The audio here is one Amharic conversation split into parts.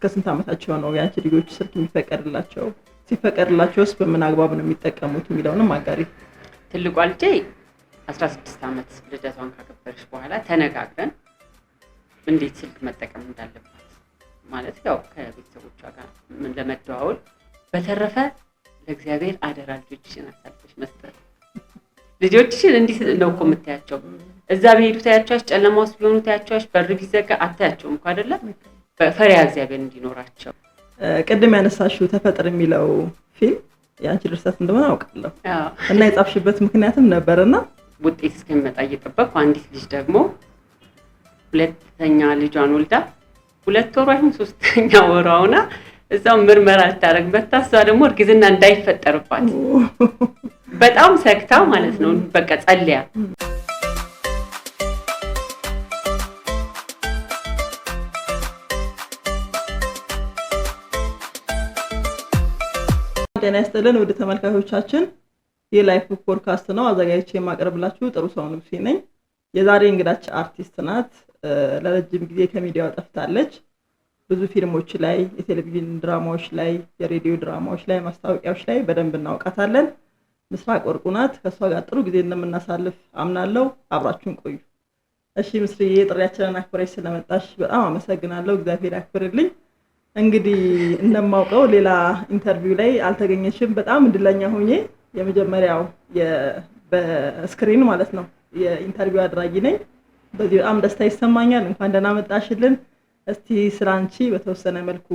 እስከ ስንት ዓመታቸው ነው ያንቺ ልጆች ስልክ የሚፈቀድላቸው? ሲፈቀድላቸውስ በምን አግባብ ነው የሚጠቀሙት የሚለውንም አጋሪ። ትልቋ ልጄ 16 ዓመት ልደቷን ካከበረች በኋላ ተነጋግረን እንዴት ስልክ መጠቀም እንዳለባት ማለት ያው ከቤተሰቦቿ ጋር ምን ለመደዋወል በተረፈ ለእግዚአብሔር አደራ ልጆችሽን አሳልፈሽ መስጠት። ልጆችሽን እንዲህ ነው እኮ የምታያቸው። እዛ በሄዱ ታያቸዋሽ፣ ጨለማ ውስጥ ቢሆኑ ታያቸዋሽ፣ በር ቢዘጋ አታያቸውም እኮ አይደለ? በፈሪያ እግዚአብሔር እንዲኖራቸው። ቅድም ያነሳሽው ተፈጥር የሚለው ፊልም ያንቺ ድርሰት እንደሆነ አውቃለሁ እና የጻፍሽበት ምክንያትም ነበርና ውጤት እስከሚመጣ እየጠበቅኩ አንዲት ልጅ ደግሞ ሁለተኛ ልጇን ወልዳ 2 ወሯ ይሁን 3ኛ ወሯ ሆና እዛው ምርመራ ልታረግ መጣ። እሷ ደግሞ እርግዝና እንዳይፈጠርባት በጣም ሰክታ ማለት ነው በቃ ጸልያ። ጤና ይስጥልን ውድ ተመልካቾቻችን፣ የላይፍ ፖድካስት ነው። አዘጋጅቼ የማቀርብላችሁ ጥሩ ሰው ንጉሴ ነኝ። የዛሬ እንግዳችን አርቲስት ናት። ለረጅም ጊዜ ከሚዲያው ጠፍታለች። ብዙ ፊልሞች ላይ፣ የቴሌቪዥን ድራማዎች ላይ፣ የሬዲዮ ድራማዎች ላይ፣ ማስታወቂያዎች ላይ በደንብ እናውቃታለን። ምስራቅ ወርቁ ናት። ከሷ ጋር ጥሩ ጊዜ እንደምናሳልፍ አምናለሁ። አብራችሁን ቆዩ። እሺ ምስሪዬ፣ ጥሪያችንን አክብረሽ ስለመጣሽ በጣም አመሰግናለሁ። እግዚአብሔር ያክብርልኝ። እንግዲህ እንደማውቀው ሌላ ኢንተርቪው ላይ አልተገኘሽም። በጣም እድለኛ ሆኜ የመጀመሪያው በስክሪን ማለት ነው የኢንተርቪው አድራጊ ነኝ። በዚህ በጣም ደስታ ይሰማኛል። እንኳን ደህና መጣሽልን። እስቲ ስላንቺ በተወሰነ መልኩ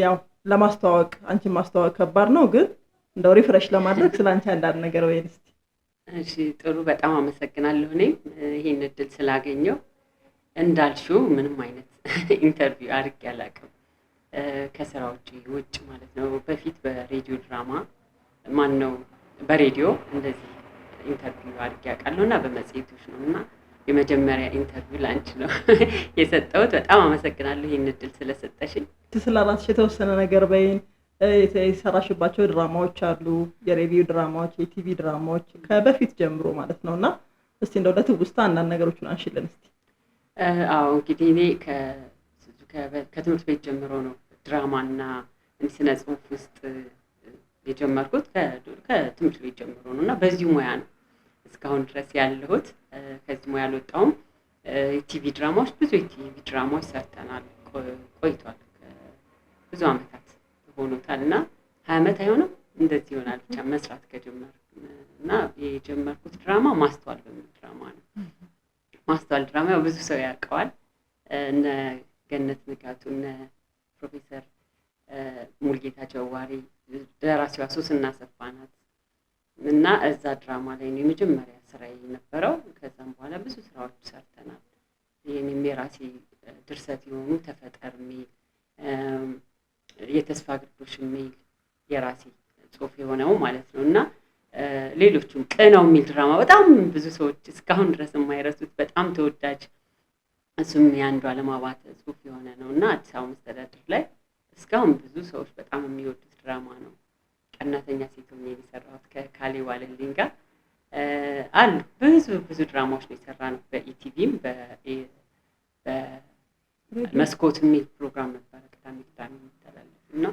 ያው ለማስተዋወቅ አንቺን ማስተዋወቅ ከባድ ነው፣ ግን እንደው ሪፍሬሽ ለማድረግ ስላንቺ አንዳንድ ነገር ወይስ? እሺ ጥሩ፣ በጣም አመሰግናለሁ። እኔም ይሄን እድል ስላገኘው እንዳልሽው ምንም አይነት ኢንተርቪው አድርጌ አላውቅም ከስራዎች ውጭ ማለት ነው። በፊት በሬዲዮ ድራማ ማነው በሬዲዮ እንደዚህ ኢንተርቪው አድርጌ አውቃለሁና በመጽሔቶች ነውና የመጀመሪያ ኢንተርቪው ላንቺ ነው የሰጠሁት። በጣም አመሰግናለሁ ይሄን እድል ስለሰጠሽኝ። ስለራስሽ የተወሰነ ነገር በይን። የሰራሽባቸው ድራማዎች አሉ፣ የሬዲዮ ድራማዎች፣ የቲቪ ድራማዎች ከበፊት ጀምሮ ማለት ነውና እስቲ እንደው ለትውስታ አንዳንድ ነገሮችን አንሽልን እስቲ። አዎ እንግዲህ እኔ ከትምህርት ቤት ጀምሮ ነው ድራማና ስነ ጽሁፍ ውስጥ የጀመርኩት። ከትምህርት ቤት ጀምሮ ነው እና በዚህ ሙያ ነው እስካሁን ድረስ ያለሁት። ከዚህ ሙያ አልወጣሁም። ቲቪ ድራማዎች ብዙ የቲቪ ድራማዎች ሰርተናል ቆይቷል። ብዙ አመታት ሆኖታል እና 20 አመት አይሆንም እንደዚህ ይሆናል ብቻ መስራት ከጀመርኩ እና የጀመርኩት ድራማ ማስተዋል በሚል ድራማ ነው። ማስተዋል ድራማ ያው ብዙ ሰው ያውቀዋል። እነ ገነት ንጋቱ፣ እነ ፕሮፌሰር ሙልጌታ ጀዋሪ፣ ደራሲዋ ሶስና ሰፋ ናት እና እዛ ድራማ ላይ ነው የመጀመሪያ ስራዬ የነበረው። ከዛም በኋላ ብዙ ስራዎች ሰርተናል። የኔም የራሴ ድርሰት የሆኑ ተፈጠር ሚል፣ የተስፋ ግርዶሽ ሚል የራሴ ጽሁፍ የሆነው ማለት ነው እና ሌሎችም ቅናው ሚል ድራማ በጣም ብዙ ሰዎች እስካሁን ድረስ የማይረሱት በጣም ተወዳጅ፣ እሱም የአንዱ ዓለም አባተ ጽሁፍ የሆነ ነው እና አዲስ አበባ መስተዳድር ላይ እስካሁን ብዙ ሰዎች በጣም የሚወዱት ድራማ ነው። ቀናተኛ ሴት ሆኜ የሰራሁት ከካሌ ዋለልኝ ጋር አሉ። ብዙ ድራማዎች ነው የሰራነው። በኢቲቪም በመስኮት የሚል ፕሮግራም ነበረ ቅዳሜ የሚተላለፍ እና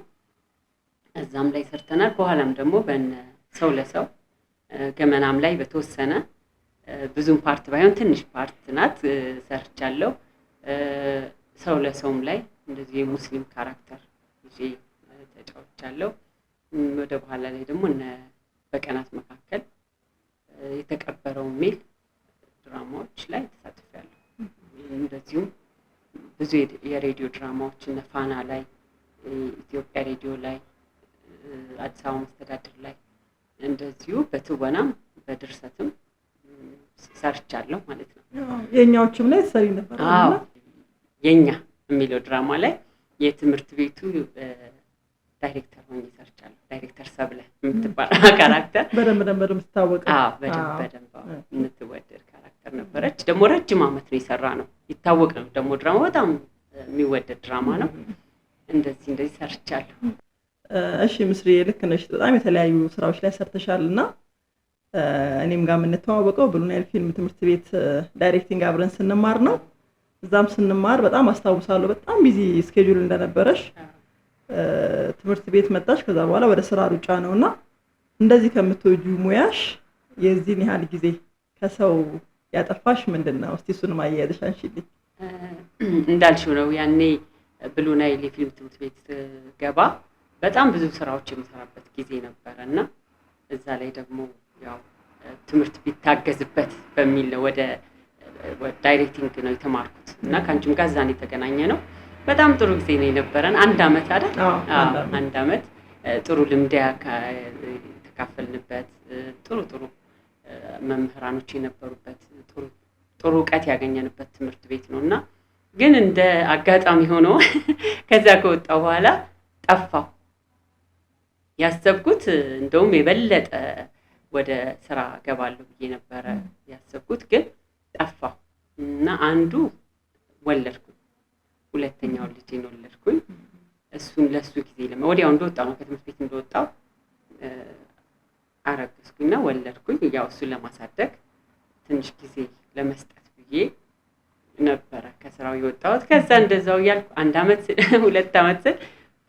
እዛም ላይ ሰርተናል። በኋላም ደግሞ በእነ ሰው ለሰው ገመናም ላይ በተወሰነ ብዙም ፓርት ባይሆን ትንሽ ፓርት ናት ሰርቻለሁ። ሰው ለሰውም ላይ እንደዚህ የሙስሊም ካራክተር ይዤ ተጫውቻለሁ። ወደ በኋላ ላይ ደግሞ እነ በቀናት መካከል የተቀበረው ሚል ድራማዎች ላይ ተሳትፌያለሁ። እንደዚሁም ብዙ የሬዲዮ ድራማዎች እነ ፋና ላይ፣ ኢትዮጵያ ሬዲዮ ላይ፣ አዲስ አበባ መስተዳድር ላይ እንደዚሁ በትወናም በድርሰትም ሰርቻለሁ ማለት ነው። የኛዎችም ላይ ሰሪ ነበር። አዎ የኛ የሚለው ድራማ ላይ የትምህርት ቤቱ ዳይሬክተር ሆኜ ሰርቻለሁ። ዳይሬክተር ሰብለ የምትባል ካራክተር በደንብ የምትታወቀው። አዎ በደንብ የምትወደድ ካራክተር ነበረች። ደግሞ ረጅም አመት ነው የሰራነው። ይታወቅ ነው ደግሞ ድራማ በጣም የሚወደድ ድራማ ነው። እንደዚህ ሰርቻለሁ። እሺ ምስሪ፣ ልክ ነሽ። በጣም የተለያዩ ስራዎች ላይ ሰርተሻልና እኔም ጋር የምንተዋወቀው ብሉ ናይል ፊልም ትምህርት ቤት ዳይሬክቲንግ አብረን ስንማር ነው። እዛም ስንማር በጣም አስታውሳለሁ በጣም ቢዚ ስኬጁል እንደነበረሽ ትምህርት ቤት መጣሽ ከዛ በኋላ ወደ ስራ ሩጫ ነውና እንደዚህ ከምትወጂው ሙያሽ የዚህን ያህል ጊዜ ከሰው ያጠፋሽ ምንድነው? እስቲ እሱን ማያያዝሽ አንሺልኝ። እንዳልሽው ነው ያኔ ብሉ ናይል የፊልም ትምህርት ቤት ገባ በጣም ብዙ ስራዎች የምሰራበት ጊዜ ነበርና እዛ ላይ ደግሞ ያው ትምህርት ቢታገዝበት በሚል ነው ወደ ዳይሬክቲንግ ነው የተማርኩት እና ካንቺም ጋር ዛኔ ተገናኘ ነው። በጣም ጥሩ ጊዜ ነው የነበረን። አንድ አመት አይደል? አንድ አመት ጥሩ ልምድ ተካፈልንበት። ጥሩ መምህራኖች የነበሩበት ጥሩ ዕውቀት ያገኘንበት ትምህርት ቤት ነውና ግን እንደ አጋጣሚ ሆኖ ከዛ ከወጣው በኋላ ጠፋው። ያሰብኩት እንደውም የበለጠ ወደ ስራ ገባለሁ ብዬ ነበር ያሰብኩት ግን ጠፋው እና አንዱ ወለድኩኝ ሁለተኛው ልጄን ወለድኩኝ። እሱን ለሱ ጊዜ ወዲያው እንደወጣው ነው ከትምህርት ቤት እንደወጣው አረግዝኩኝና ወለድኩኝ። ያው እሱን ለማሳደግ ትንሽ ጊዜ ለመስጠት ብዬ ነበር ከስራው የወጣሁት። ከዛ እንደዛው ያልኩ አንድ አመት ሁለት አመት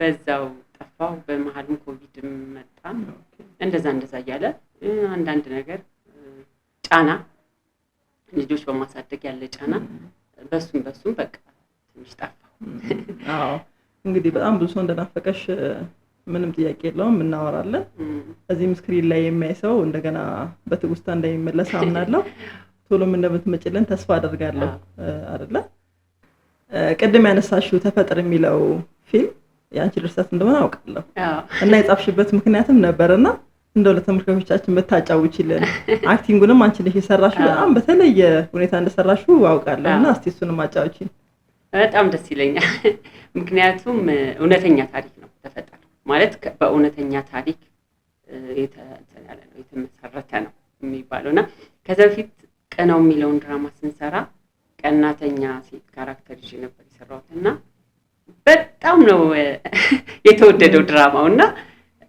በዛው ጠፋው። በመሃልም ኮቪድም መጣ። እንደዛ እያለ አንዳንድ ነገር ጫና ልጆች በማሳደግ ያለ ጫና በሱም በቃ ትንሽ ጠፋው። አዎ እንግዲህ በጣም ብዙ ሰው እንደናፈቀሽ ምንም ጥያቄ የለውም እናወራለን። እዚህም ስክሪን ላይ የሚያይ ሰው እንደገና በትውስታ እንደሚመለስ አምናለሁ። ቶሎም እንደምትመጪልን ተስፋ አደርጋለሁ አይደለ? ቅድም ያነሳሽው ተፈጠር የሚለው ፊልም ያንቺ ድርሰት እንደሆነ አውቃለሁ እና የጻፍሽበት ምክንያትም ነበርና እንደው ለተመልካቾቻችን በታጫውቺልን። አክቲንጉንም አንቺ ነሽ የሰራሽው በጣም በተለየ ሁኔታ እንደሰራሽው አውቃለሁና እስቲ እሱንም አጫውቺኝ። በጣም ደስ ይለኛል። ምክንያቱም እውነተኛ ታሪክ ነው ተፈጠር ማለት በእውነተኛ ታሪክ የተመሰረተ ነው የሚባለውና ከዛ በፊት ቀናው የሚለውን ድራማ ስንሰራ ቀናተኛ ሴት ካራክተር ይዤ ነበር የሰራሁትና በጣም ነው የተወደደው ድራማውና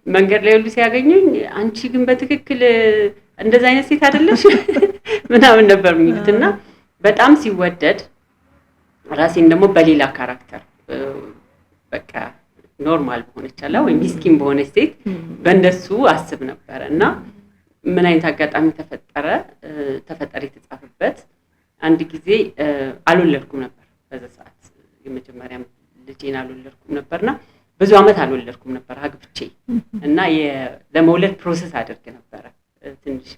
መንገድ ላይ ሁሉ ሲያገኙኝ አንቺ ግን በትክክል እንደዛ አይነት ሴት አይደለሽ ምናምን ነበር የሚሉትና በጣም ሲወደድ ራሴን ደግሞ በሌላ ካራክተር በቃ ኖርማል በሆነች አላ ወይ ሚስኪን በሆነች ሴት በእንደሱ አስብ ነበርና ምን አይነት አጋጣሚ ተፈጠረ የተጻፈበት አንድ ጊዜ አልወለድኩም ነበር። በዛ ሰዓት የመጀመሪያም ልጄን አልወለድኩም ነበርና ብዙ አመት አልወለድኩም ነበር አግብቼ እና ለመውለድ ፕሮሰስ አድርግ ነበር። ትንሽ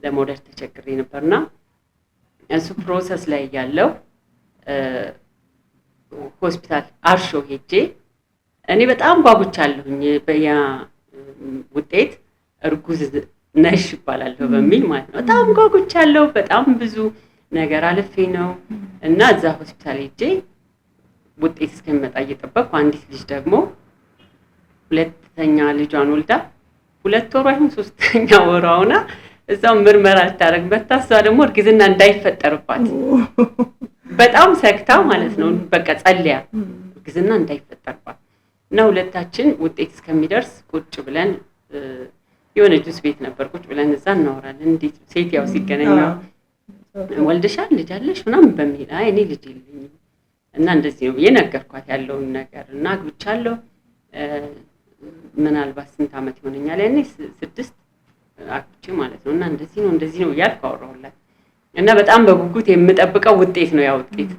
ለመውለድ ተቸግሬ ነበርና እሱ ፕሮሰስ ላይ ያለው ሆስፒታል አርሾ ሄጄ እኔ በጣም ጓጉቻለሁኝ በያ ውጤት እርጉዝ ነሽ ይባላልው በሚል ማለት ነው። በጣም ጓጉቻለሁ። በጣም ብዙ ነገር አለፌ ነው እና እዛ ሆስፒታል ሄጄ ውጤት እስከሚመጣ እየጠበቅኩ አንዲት ልጅ ደግሞ ሁለተኛ ልጇን ወልዳ 2 ወር አይሁን 3ኛ ወሯ ሆና እዛው ምርመራ ልታረግ በታሷ ደግሞ እርግዝና እንዳይፈጠርባት በጣም ሰክታ ማለት ነው። በቃ ጸልያ እርግዝና እንዳይፈጠርባት እና ሁለታችን ውጤት እስከሚደርስ ቁጭ ብለን የሆነ ጁስ ቤት ነበር ቁጭ ብለን እዛ እናወራለን። እንዴት ሴት ያው ሲገናኝ ወልደሻል ልጅ አለሽ ምናምን በሚል አይ እኔ ልጅ የለኝም እና እንደዚህ ነው የነገርኳት ያለውን ነገር እና አግብቻለሁ ምናልባት ስንት አመት ይሆነኛል ያኔ 6 አግብቼ ማለት ነው እና እንደዚህ ነው ያልኩ አወራሁላት እና በጣም በጉጉት የምጠብቀው ውጤት ነው ያ ውጤት።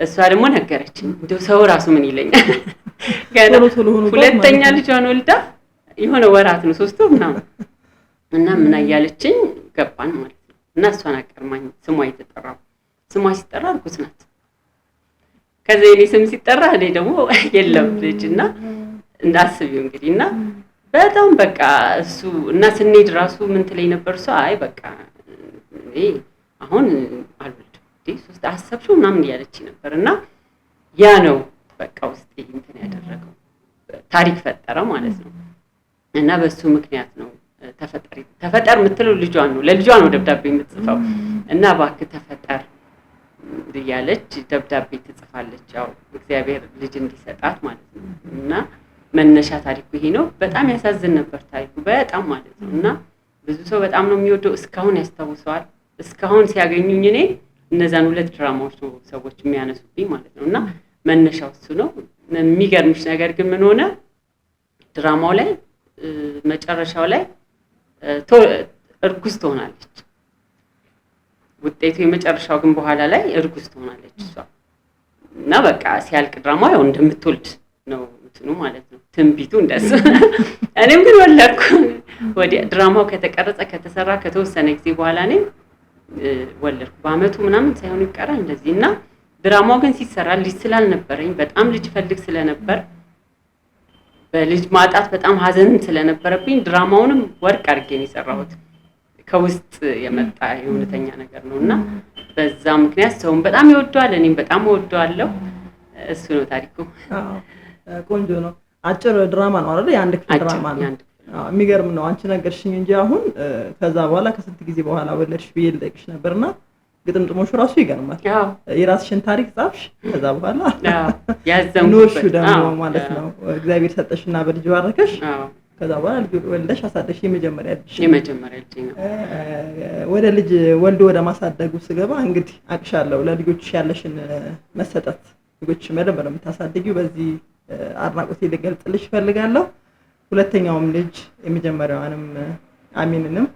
እሷ ደግሞ ነገረችኝ እንደው ሰው ራሱ ምን ይለኛል ገና ሁለተኛ ልጇን ወልዳ የሆነ ወራት ነው 3 ወር ምናምን እና ምን አያለችኝ ገባን ማለት ነው እና እሷን አቀርማኝ ስሟ የተጠራው ስሟ ሲጠራ እርጉዝ ናት። ከዛ የኔ ስም ሲጠራ እኔ ደግሞ የለም ልጅና እንዳስቢው እንግዲህና በጣም በቃ እሱ እና ስንሄድ ራሱ ምን ትለኝ ነበር እሷ አይ በቃ እኔ አሁን አልወልድም እንዴ 3 አሰብሽው ምናምን ያለች ነበርና ያ ነው በቃ ውስጤ እንትን ያደረገው ታሪክ ፈጠረ ማለት ነው። እና በሱ ምክንያት ነው ተፈጠር የምትለው ልጇን ነው ለልጇ ነው ደብዳቤ የምትጽፈው እና እባክህ ተፈጠር ያለች ደብዳቤ ትጽፋለች ያው እግዚአብሔር ልጅ እንዲሰጣት ማለት ነው። እና መነሻ ታሪኩ ይሄ ነው። በጣም ያሳዝን ነበር ታሪኩ በጣም ማለት ነው። እና ብዙ ሰው በጣም ነው የሚወደው እስካሁን ያስታውሰዋል። እስካሁን ሲያገኙኝ እኔ እነዛን ሁለት ድራማዎች ነው ሰዎች የሚያነሱብኝ ማለት ነው። እና መነሻው እሱ ነው። የሚገርምሽ ነገር ግን ምን ሆነ ድራማው ላይ መጨረሻው ላይ እርጉዝ ትሆናለች። ውጤቱ የመጨረሻው ግን በኋላ ላይ እርጉዝ ትሆናለች እሷ እና በቃ ሲያልቅ ድራማው ያው እንደምትወልድ ነው እንትኑ ማለት ነው ትንቢቱ እንደሱ። እኔም ግን ወለድኩ። ወዲያ ድራማው ከተቀረጸ ከተሰራ ከተወሰነ ጊዜ በኋላ እኔም ወለድኩ። በአመቱ ምናምን ሳይሆን ይቀራል እንደዚህ እና ድራማው ግን ሲሰራ ልጅ ስላልነበረኝ በጣም ልጅ ፈልግ ስለነበር በልጅ ማጣት በጣም ሀዘንም ስለነበረብኝ ድራማውንም ወርቅ አድርጌ ነው የሰራሁት። ከውስጥ የመጣ የእውነተኛ ነገር ነውና በዛ ምክንያት ሰውን በጣም ይወደዋል፣ እኔም በጣም እወደዋለሁ። እሱ ነው ታሪኩ። ቆንጆ ነው። አጭር ድራማ ነው አይደል? የአንድ ክፍል ድራማ ነው። የሚገርም ነው። አንቺ ነገርሽኝ እንጂ አሁን ከዛ በኋላ ከስንት ጊዜ በኋላ ወለድሽ ብዬ ልጠይቅሽ ነበርና ግጥምጥሞሹ ራሱ ይገርማል። የራስሽን ታሪክ ጻፍሽ፣ ከዛ በኋላ ኖርሹ ደግሞ ማለት ነው። እግዚአብሔር ሰጠሽና በልጅ ባረከሽ። ከዛ በኋላ ልጅ ወልደሽ አሳደሽ የመጀመሪያ ልጅ ነው። ወደ ልጅ ወልዶ ወደ ማሳደጉ ስገባ እንግዲህ አቅሻለሁ ለልጆችሽ ያለሽን መሰጠት፣ ልጆችሽ መደብ ነው የምታሳድጊው። በዚህ አድናቆቴ ልገልጽልሽ እፈልጋለሁ። ሁለተኛውም ልጅ የመጀመሪያዋንም አሚንንም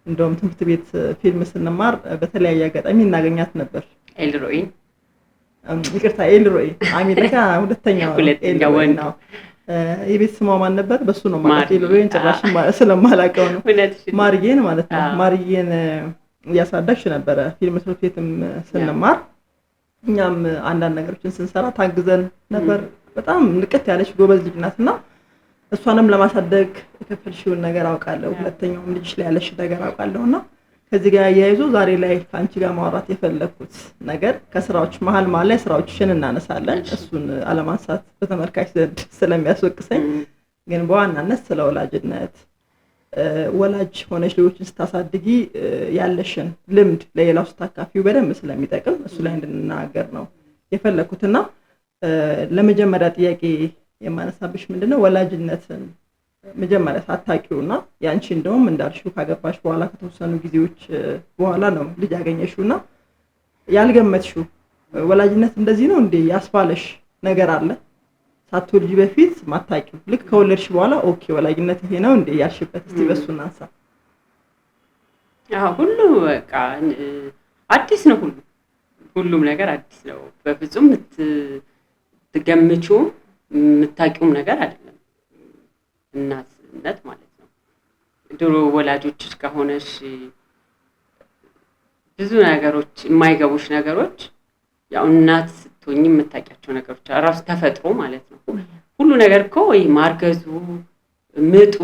እንደውም ትምህርት ቤት ፊልም ስንማር በተለያየ አጋጣሚ እናገኛት ነበር። ኤልሮይ አሚን ለካ ሁለተኛው ኤልሮይ ነው። የቤት ስሟ ማን ነበር? በሱ ነው ማለት ኤልሮይን ጭራሽ ስለማላውቀው ነው። ማርዬን ማለት ነው። ማርዬን እያሳደግሽ ነበረ ፊልም ትምህርት ቤትም ስንማር። እኛም አንዳንድ ነገሮችን ስንሰራ ታግዘን ነበር። በጣም ንቀት ያለች ጎበዝ ልጅ ናትና እሷንም ለማሳደግ የከፈልሽውን ነገር አውቃለሁ። ሁለተኛውም ልጅሽ ላይ ያለሽ ነገር አውቃለሁና ከዚህ ጋር ያያይዞ ዛሬ ላይ አንቺ ጋር ማውራት የፈለኩት ነገር ከስራዎች መሀል ላይ ስራዎችሽን እናነሳለን። እሱን አለማንሳት በተመልካች ዘንድ ስለሚያስወቅሰኝ፣ ግን በዋናነት ስለ ወላጅነት ወላጅ ሆነሽ ልጆችን ስታሳድጊ ያለሽን ልምድ ለሌላው ስታካፊው በደንብ ስለሚጠቅም እሱ ላይ እንድንናገር ነው የፈለኩትና ለመጀመሪያ ጥያቄ የማነሳብሽ ምንድነው ወላጅነትን መጀመሪያ ሳታውቂውና ያንቺ እንደውም እንዳልሽው ካገባሽ በኋላ ከተወሰኑ ጊዜዎች በኋላ ነው ልጅ ያገኘሽውና ያልገመትሽው ወላጅነት እንደዚህ ነው እንዴ ያስባለሽ ነገር አለ? ሳትወልጂ በፊት ማታውቂው ልክ ከወለድሽ በኋላ ኦኬ ወላጅነት ይሄ ነው እንዴ ያልሽበት? እስቲ በሱ እናንሳ። ሁሉ በቃ አዲስ ነው። ሁሉም ነገር አዲስ ነው። በፍጹም ትገምቺው የምታውቂውም ነገር አይደለም እናትነት ማለት ነው። ድሮ ወላጆች ከሆነሽ ብዙ ነገሮች የማይገቡሽ ነገሮች ያው እናት ስትሆኚ የምታውቂያቸው ነገሮች ራሱ ተፈጥሮ ማለት ነው። ሁሉ ነገር እኮ ማርገዙ፣ ምጡ፣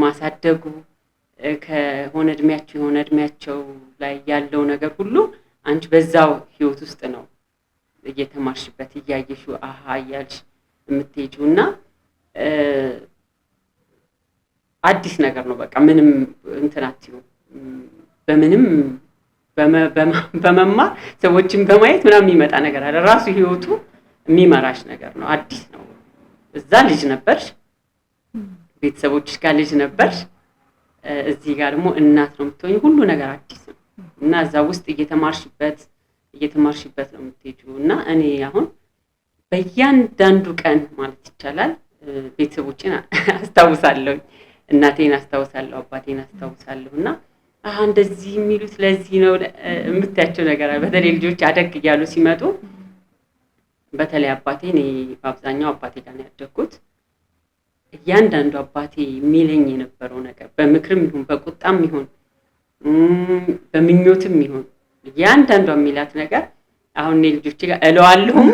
ማሳደጉ ከሆነ እድሜያቸው የሆነ እድሜያቸው ላይ ያለው ነገር ሁሉ አንቺ በዛው ህይወት ውስጥ ነው እየተማርሽበት እያየሽው አሃ እያልሽ የምትሄጂውና አዲስ ነገር ነው። በቃ ምንም እንትናችሁ በምንም በመማር ሰዎችን በማየት ምናምን የሚመጣ ነገር አለ። ራሱ ህይወቱ የሚመራሽ ነገር ነው። አዲስ ነው። እዛ ልጅ ነበርሽ፣ ቤተሰቦችሽ ጋር ልጅ ነበርሽ፣ እዚህ ጋር ደግሞ እናት ነው የምትሆኚ። ሁሉ ነገር አዲስ ነው እና እዛ ውስጥ እየተማርሽበት ነው የምትሄጂው። እና እኔ አሁን በእያንዳንዱ ቀን ማለት ይቻላል ቤተሰቦቼን አስታውሳለሁ፣ እናቴን አስታውሳለሁ፣ አባቴን አስታውሳለሁ። እና እንደዚህ የሚሉት ለዚህ ነው የምታያቸው ነገር አለ። በተለይ ልጆች አደግ እያሉ ሲመጡ በተለይ አባቴ እኔ በአብዛኛው አባቴ ጋር ነው ያደግኩት። እያንዳንዱ አባቴ የሚለኝ የነበረው ነገር በምክርም ይሁን በቁጣም ይሁን በምኞትም ይሁን እያንዳንዱ የሚላት ነገር አሁን እኔ ልጆቼ ጋር እለዋለሁም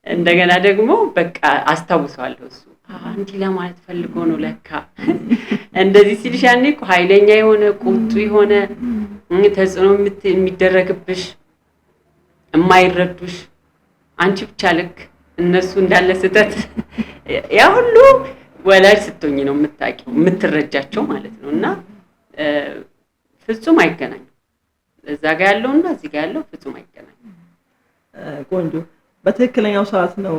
እንደገና ደግሞ በቃ አስታውሰዋለሁ። እሱ እንዲህ ለማለት ፈልጎ ነው ለካ እንደዚህ ሲልሽ ያኔ እኮ ኃይለኛ የሆነ ቁጡ የሆነ ተጽዕኖ የሚደረግብሽ የማይረዱሽ አንቺ ብቻ ልክ እነሱ እንዳለ ስህተት ያ ሁሉ ወላጅ ስትሆኚ ነው የምታውቂው የምትረጃቸው ማለት ነው። እና ፍጹም አይገናኝም። እዛ ጋር ያለውና እዚህ ጋር ያለው ፍጹም አይገናኝም። ቆንጆ። በትክክለኛው ሰዓት ነው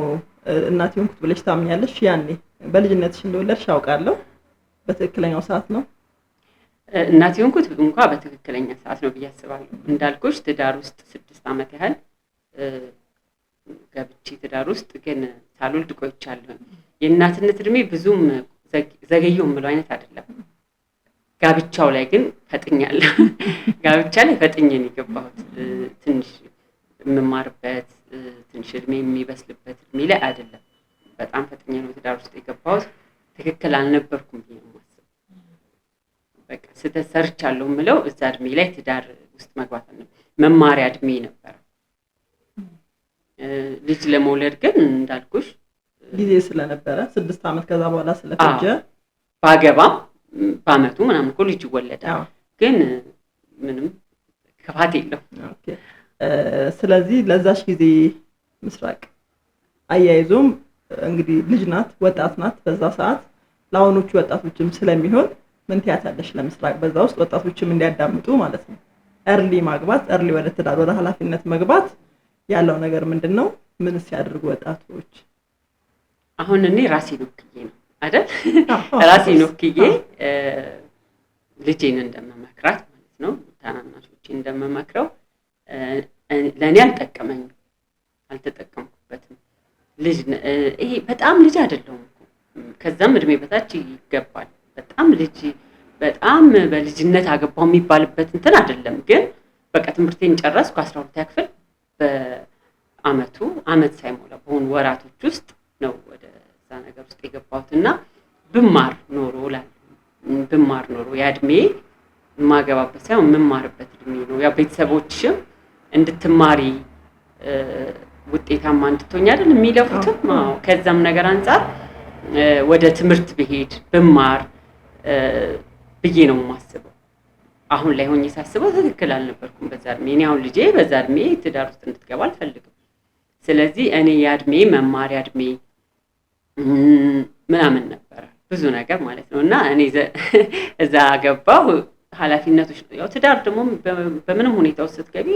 እናት ሆንኩት ብለሽ ታምኛለሽ? ያኔ በልጅነትሽ እንደወለድሽ አውቃለሁ። በትክክለኛው ሰዓት ነው እናት የሆንኩት እንኳን በትክክለኛ ሰዓት ነው ብዬ አስባለሁ። እንዳልኩሽ ትዳር ውስጥ 6 ዓመት ያህል ገብቼ ትዳር ውስጥ ግን ሳልወልድ ቆይቻለሁ። የእናትነት እድሜ ብዙም ዘገየው የምለው አይነት አይደለም። ጋብቻው ላይ ግን ፈጥኛለሁ። ጋብቻ ላይ ፈጥኜ ነው የገባሁት። ትንሽ የምማርበት ትንሽ እድሜ የሚበስልበት እድሜ ላይ አይደለም። በጣም ፈጥኜ ነው ትዳር ውስጥ የገባሁት። ትክክል አልነበርኩም ብዬ ነው የማስበው። በቃ ስህተት ሰርቻለሁ የምለው እዛ እድሜ ላይ ትዳር ውስጥ መግባት ነው። መማሪያ እድሜ ነበር። ልጅ ለመውለድ ግን እንዳልኩሽ ጊዜ ስለነበረ 6 ዓመት ከዛ በኋላ ስለፈጀ ባገባም በአመቱ ምናምን እኮ ልጅ ይወለዳል። ግን ምንም ክፋት የለው። ስለዚህ ለዛሽ ጊዜ ምስራቅ አያይዞም እንግዲህ ልጅ ናት፣ ወጣት ናት። በዛ ሰዓት ለአሁኖቹ ወጣቶችም ስለሚሆን ምን ትያታለሽ ለምስራቅ? በዛ ውስጥ ወጣቶችም እንዲያዳምጡ ማለት ነው። እርሊ ማግባት፣ እርሊ ወደ ትዳር ወደ ኃላፊነት መግባት ያለው ነገር ምንድነው? ምንስ ያድርጉ ወጣቶች? አሁን እኔ ራሴን ወክዬ ነው አይደል? ራሴን ወክዬ ልጄን እንደመመክራት ማለት ነው፣ ታናናሾቼን እንደመመክረው ለኔ አልጠቀመኝም፣ አልተጠቀምኩበትም። ልጅ ይሄ በጣም ልጅ አይደለሁም እኮ ከዛም እድሜ በታች ይገባል። በጣም ልጅ በጣም በልጅነት አገባው የሚባልበት እንትን አይደለም። ግን በቃ ትምህርቴን ጨረስኩ 12ኛ ክፍል በአመቱ አመት ሳይሞላ በሆኑ ወራቶች ውስጥ ነው ወደዛ ነገር ውስጥ የገባሁትና ብማር ኖሮ ያድሜ ማገባበት ሳይሆን የምማርበት እድሜ ነው። ያው ቤተሰቦችም እንድትማሪ ውጤታማ እንድትሆኝ አይደል የሚለፉትም። ከዛም ነገር አንፃር ወደ ትምህርት ብሄድ ብማር ብዬ ነው የማስበው። አሁን ላይ ሆኜ ሳስበው ትክክል አልነበርኩም በዛ እድሜ። እኔ አሁን ልጄ በዛ እድሜ ትዳር ውስጥ እንድትገባ አልፈልግም። ስለዚህ እኔ ያድሜ መማሪያ እድሜ ምናምን ነበር ብዙ ነገር ማለት ነው። እና እኔ እዛ ገባሁ። ኃላፊነቶች ያው ትዳር ደግሞ በምንም ሁኔታ ውስጥ ስትገቢ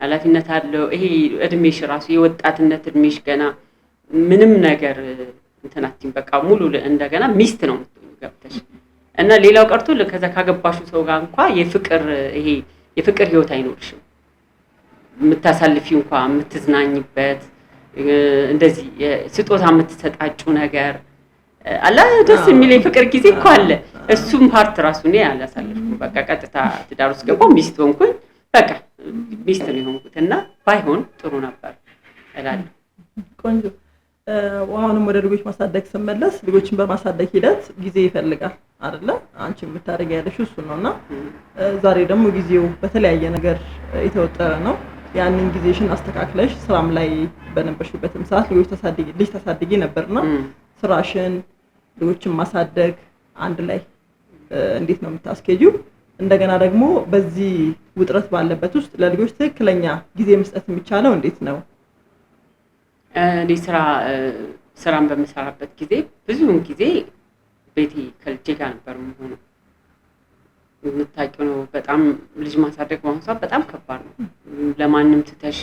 ኃላፊነት አለው። ይሄ እድሜሽ ራሱ የወጣትነት እድሜሽ ገና ምንም ነገር እንትናቲም በቃ ሙሉ እንደገና ሚስት ነው የምትሆኚው ገብተሽ። እና ሌላው ቀርቶ ከዛ ካገባሹ ሰው ጋር እንኳን የፍቅር ህይወት አይኖርሽም። የምታሳልፊው እንኳን የምትዝናኝበት እንደዚህ ስጦታ የምትሰጣጩ ነገር አላ ደስ የሚል የፍቅር ጊዜ እኮ አለ። እሱም ፓርት ራሱ ነው ያላሳልፍኩ። በቃ ቀጥታ ትዳር ውስጥ ገባሁ፣ ሚስት ሆንኩኝ። በቃ ሚስት ነው የሆንኩትና ባይሆን ጥሩ ነበር እላለሁ። ቆንጆ። አሁንም ወደ ልጆች ማሳደግ ስመለስ ልጆችን በማሳደግ ሂደት ጊዜ ይፈልጋል አይደለ? አንቺ የምታደርጊ ያለሽ እሱ ነውና ዛሬ ደግሞ ጊዜው በተለያየ ነገር የተወጠረ ነው። ያንን ጊዜሽን አስተካክለሽ ስራም ላይ በነበርሽበትም ሰዓት ልጅ ታሳድጊ ነበርና ስራሽን ልጆችን ማሳደግ አንድ ላይ እንዴት ነው የምታስኬጂው? እንደገና ደግሞ በዚህ ውጥረት ባለበት ውስጥ ለልጆች ትክክለኛ ጊዜ መስጠት የሚቻለው እንዴት ነው? እኔ ስራን በመሰራበት ጊዜ ብዙውን ጊዜ ቤቴ ከልጄ ጋር ነበር የምሆነው። የምታውቂው ነው በጣም ልጅ ማሳደግ በአሁኑ ሰዓት በጣም ከባድ ነው። ለማንም ትተሽ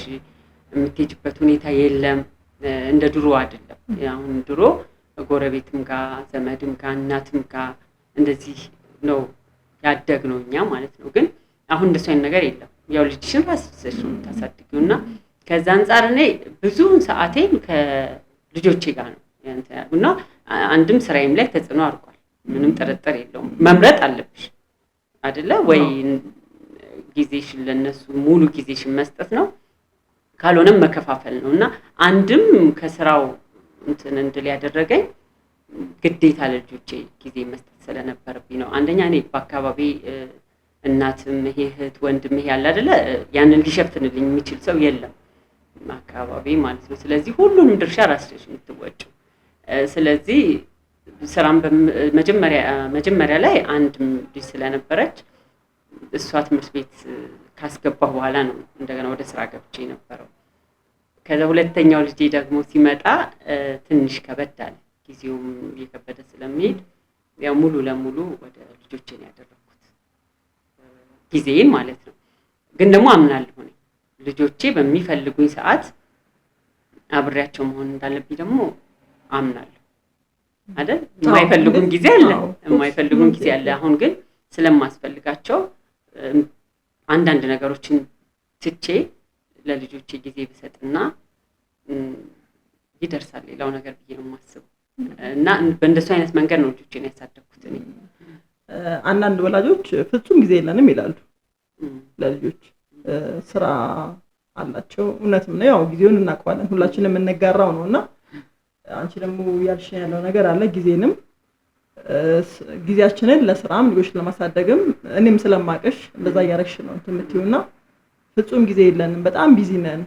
የምትሄጂበት ሁኔታ የለም። እንደ ድሮ አይደለም። አሁን ድሮ ጎረቤትም ጋር ዘመድም ጋር እናትም ጋር እንደዚህ ነው ያደግነው እኛ ማለት ነው። ግን አሁን እንደሱ አይነት ነገር የለም። ያው ልጅሽን ራስሽ ነው የምታሳድጊውና ከዛ አንፃር እኔ ብዙውን ሰዓቴን ከልጆቼ ጋር ነው ያንተና አንድም ስራዬም ላይ ተጽዕኖ አድርጓል። ምንም ጥርጥር የለውም። መምረጥ አለብሽ አይደለ ወይ? ጊዜሽን ለነሱ ሙሉ ጊዜሽን መስጠት ነው፣ ካልሆነም መከፋፈል ነው። እና አንድም ከስራው እንትን እንድል ያደረገኝ ግዴታ ለልጆቼ ጊዜ መስጠት ስለነበረብኝ ነው። አንደኛ እኔ በአካባቢ እናትም ይሄ እህት ወንድም ይሄ ያለ አይደለ ያንን ሊሸፍንልኝ የሚችል ሰው የለም አካባቢ ማለት ነው። ስለዚህ ሁሉንም ድርሻ ራስሽ የምትወጪው። ስለዚህ ስራም መጀመሪያ ላይ አንድ ልጅ ስለነበረች እሷ ትምህርት ቤት ካስገባሁ በኋላ ነው እንደገና ወደ ስራ ገብቼ ነበረው። ከዛ ሁለተኛው ልጅ ደግሞ ሲመጣ ትንሽ ከበድ አለ። ጊዜውም እየከበደ ስለሚሄድ ያው ሙሉ ለሙሉ ወደ ልጆቼ ነው ያደረኩት ጊዜን ማለት ነው። ግን ደግሞ አምናለሁ እኔ ልጆቼ በሚፈልጉኝ ሰዓት አብሬያቸው መሆን እንዳለብኝ ደግሞ አምናለሁ አይደል? የማይፈልጉን ጊዜ አለ። አሁን ግን ስለማስፈልጋቸው አንዳንድ ነገሮችን ትቼ ለልጆቼ ጊዜ ብሰጥና ይደርሳል ሌላው ነገር ብዬ ነው የማስበው። እና በእንደሱ አይነት መንገድ ነው ልጆቼን ያሳደግኩት እኔ። አንዳንድ ወላጆች ፍጹም ጊዜ የለንም ይላሉ ለልጆች፣ ስራ አላቸው። እውነትም ነው፣ ያው ጊዜውን እናውቀዋለን ሁላችንም የምንጋራው ነውና አንቺ ደግሞ ያልሽኝ ያለው ነገር አለ። ጊዜያችንን ለስራም ልጆች ለማሳደግም እኔም ስለማቀሽ እንደዛ እያረግሽ ነው እንትምትዩና ፍጹም ጊዜ የለንም፣ በጣም ቢዚ ነን።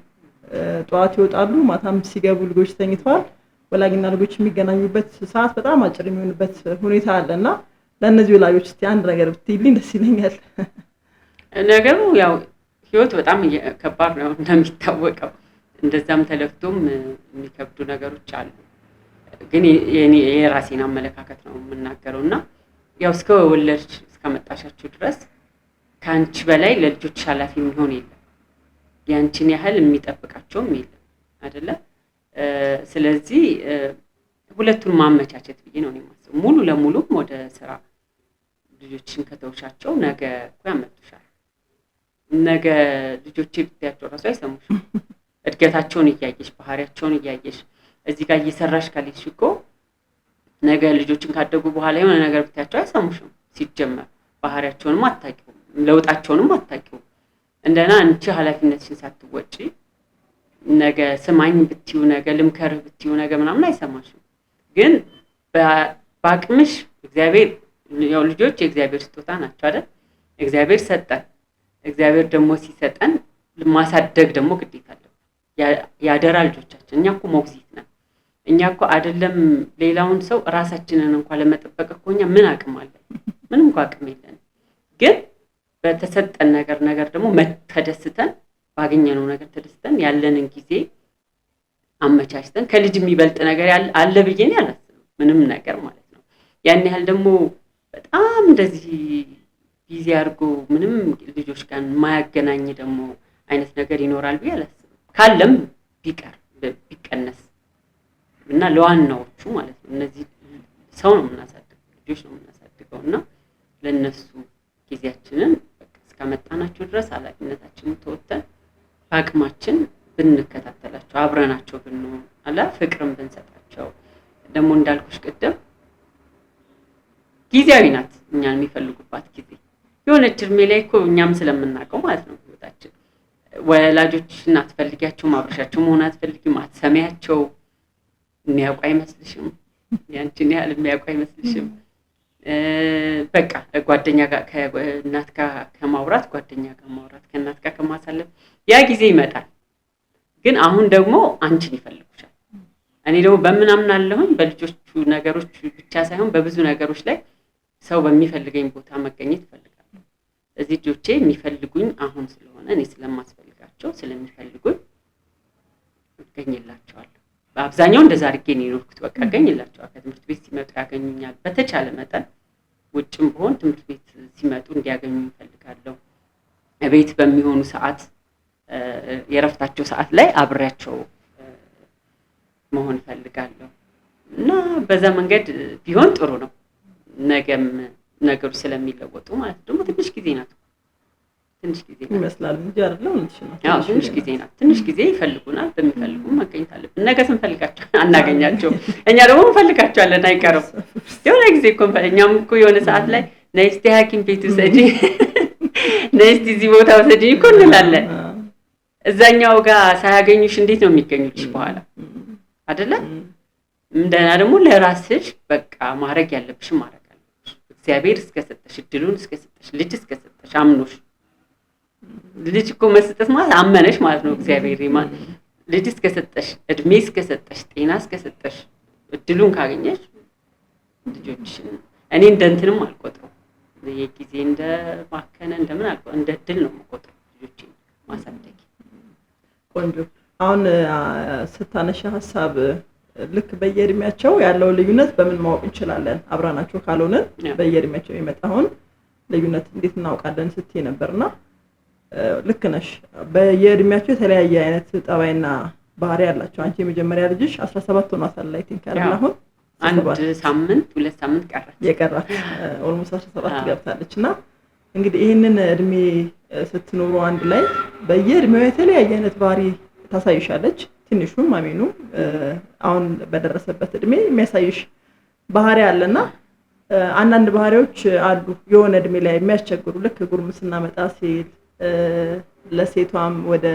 ጠዋት ይወጣሉ፣ ማታም ሲገቡ ልጆች ተኝተዋል። ወላጅና ልጆች የሚገናኙበት ሰዓት በጣም አጭር የሚሆንበት ሁኔታ አለና ለእነዚህ ወላጆች እስቲ አንድ ነገር ብትይልኝ ደስ ይለኛል። ነገሩ ያው ህይወት በጣም ከባድ ነው እንደሚታወቀው፣ እንደዛም ተለፍቶም የሚከብዱ ነገሮች አሉ። ግን የራሴን አመለካከት ነው የምናገረውና ያው እስከ ወለድሽ እስከመጣሻቸው ድረስ ካንቺ በላይ ለልጆች ኃላፊ የሚሆን የለም፣ ያንቺን ያህል የሚጠብቃቸውም የለም አይደለ? ስለዚህ ሁለቱን ማመቻቸት ብዬ ነው የማስበው። ሙሉ ለሙሉም ወደ ስራ ልጆችን ከተውሻቸው ነገ እኮ ያመጡሻል። ነገ ልጆቼ ብትያቸው ራሱ አይሰሙሽም። እድገታቸውን እያየሽ ባህሪያቸውን እያየሽ እዚህ ጋር እየሰራሽ ካልሽ እኮ ነገ ልጆችን ካደጉ በኋላ የሆነ ነገር ብትያቸው አይሰሙሽም። ሲጀመር ባህሪያቸውንም አታውቂውም፣ ለውጣቸውንም አታውቂውም። እንደና አንቺ ኃላፊነትሽን ሳትወጪ ነገ ስማኝ ብትዩ ነገ ልምከርህ ብትዩ ነገ ምናምን አይሰማሽም። ግን በአቅምሽ እግዚአብሔር ያው ልጆች የእግዚአብሔር ስጦታ ናቸው አይደል? እግዚአብሔር ሰጠን። እግዚአብሔር ደግሞ ሲሰጠን ማሳደግ ደግሞ ግዴታ አለ። ያደራ ልጆቻችን እኛ እኮ ሞግዚት ነን። እኛ እኮ አይደለም ሌላውን ሰው ራሳችንን እንኳን ለመጠበቅ እኮ እኛ ምን አቅም አለን? ምንም እንኳን አቅም የለንም። ግን በተሰጠን ነገር ደግሞ ተደስተን ባገኘነው ነገር ተደስተን ያለንን ጊዜ አመቻችተን ከልጅ የሚበልጥ ነገር አለ ብዬ ነው አላስብም፣ ምንም ነገር ማለት ነው። ያን ያህል ደግሞ በጣም እንደዚህ ቢዚ አድርጎ ምንም ልጆች ጋር የማያገናኝ ደግሞ አይነት ነገር ይኖራል ብዬ አላስብም። ካለም ቢቀነስ እና ለዋናዎቹ ማለት ነው። እነዚህ ሰው ነው የምናሳድገው፣ ልጆች ነው የምናሳድገው እና ለነሱ ጊዜያችንን እስከመጣናቸው ድረስ ኃላፊነታችንን ተወጥተን በአቅማችን ብንከታተላቸው አብረናቸው ብንሆን አላ ፍቅርን ብንሰጣቸው ደግሞ እንዳልኩሽ ቅድም ጊዜያዊ ናት እኛን የሚፈልጉባት ጊዜ የሆነች እድሜ ላይ እኮ እኛም ስለምናውቀው ማለት ነው ህይወታችን ወላጆችሽን አትፈልጊያቸውም፣ አብረሻቸው መሆን አትፈልጊም፣ አትሰሚያቸው፣ የሚያውቁ አይመስልሽም፣ ያንቺን ያህል የሚያውቁ አይመስልሽም። በቃ ጓደኛ ጋር ከእናት ጋር ከማውራት ጓደኛ ጋር ማውራት ከእናት ጋር ከማሳለፍ ያ ጊዜ ይመጣል። ግን አሁን ደግሞ አንቺን ይፈልጉሻል። እኔ ደግሞ በምናምን አለሁኝ በልጆቹ ነገሮች ብቻ ሳይሆን በብዙ ነገሮች ላይ ሰው በሚፈልገኝ ቦታ መገኘት እፈልጋለሁ። እዚህ ልጆቼ የሚፈልጉኝ አሁን ስለሆነ እኔ ስለማስፈልጋቸው ስለሚፈልጉኝ እገኝላቸዋለሁ። በአብዛኛው እንደዛ አድርጌ ነው የኖርኩት። በቃ እገኝላቸዋለሁ። ከትምህርት ቤት ሲመጡ ያገኙኛል። በተቻለ መጠን ውጭም ቢሆን ትምህርት ቤት ሲመጡ እንዲያገኙ እፈልጋለሁ። ቤት በሚሆኑ ሰዓት የረፍታቸው ሰዓት ላይ አብሬያቸው መሆን እፈልጋለሁ እና በዛ መንገድ ቢሆን ጥሩ ነው። ነገም ነገሩ ስለሚለወጡ ማለት ደግሞ ትንሽ ጊዜ ናት ይመስላል እንጂ አይደለም እንዴ ነው። አዎ ትንሽ ጊዜ ናት። ትንሽ ጊዜ ይፈልጉናል። በሚፈልጉም መገኘት አለብን። ነገ ስንፈልጋቸው አናገኛቸው፣ እኛ ደግሞ እንፈልጋቸዋለን አይቀርም። የሆነ ጊዜ እኮ እኛም እኮ የሆነ ሰዓት ላይ ነይ እስቲ ሐኪም ቤት ውሰጂ፣ ነይ እስቲ እዚህ ቦታ ውሰጂ እኮ እንላለን። እዛኛው ጋር ሳያገኙሽ እንዴት ነው የሚገኙልሽ በኋላ አይደለ? እንደና ደግሞ ለራስሽ በቃ ማድረግ ያለብሽ ማድረግ አለብሽ። እግዚአብሔር እስከሰጠሽ እድሉን እስከሰጠሽ ልጅ እስከሰጠሽ አምኖሽ ልጅ እኮ መስጠት ማለት አመነሽ ማለት ነው። እግዚአብሔር ልጅ እስከሰጠሽ እድሜ እስከሰጠሽ ጤና እስከሰጠሽ እድሉን ካገኘሽ ልጆችሽን እኔ እንደንተንም አልቆጥረው የጊዜ እንደ ማከነ እንደምን አልቆ እንደ እድል ነው የምቆጥረው ልጆችን ማሳደግ። ቆንጆ። አሁን ስታነሻ ሀሳብ ልክ በየእድሜያቸው ያለው ልዩነት በምን ማወቅ እንችላለን? አብራናቸው ካልሆነ በየእድሜያቸው የመጣውን ልዩነት እንዴት እናውቃለን ስትይ ነበርና ልክ ነሽ። በየእድሜያቸው የተለያየ አይነት ጠባይና ባህሪ ያላቸው። አንቺ የመጀመሪያ ልጅሽ 17 ሆኗታል ላይ ቲንክ አይደል? አሁን አንድ ሳምንት 2 ሳምንት የቀራት ኦልሞስት 17 ገብታለች። እና እንግዲህ ይሄንን እድሜ ስትኖሩ አንድ ላይ በየእድሜው የተለያየ አይነት ባህሪ ታሳይሻለች። ትንሹም አሜኑ አሁን በደረሰበት እድሜ የሚያሳይሽ ባህሪ አለና አንዳንድ ባህሪዎች አሉ የሆነ እድሜ ላይ የሚያስቸግሩ ልክ ጉርምስና መጣ ሲል ለሴቷም ወደ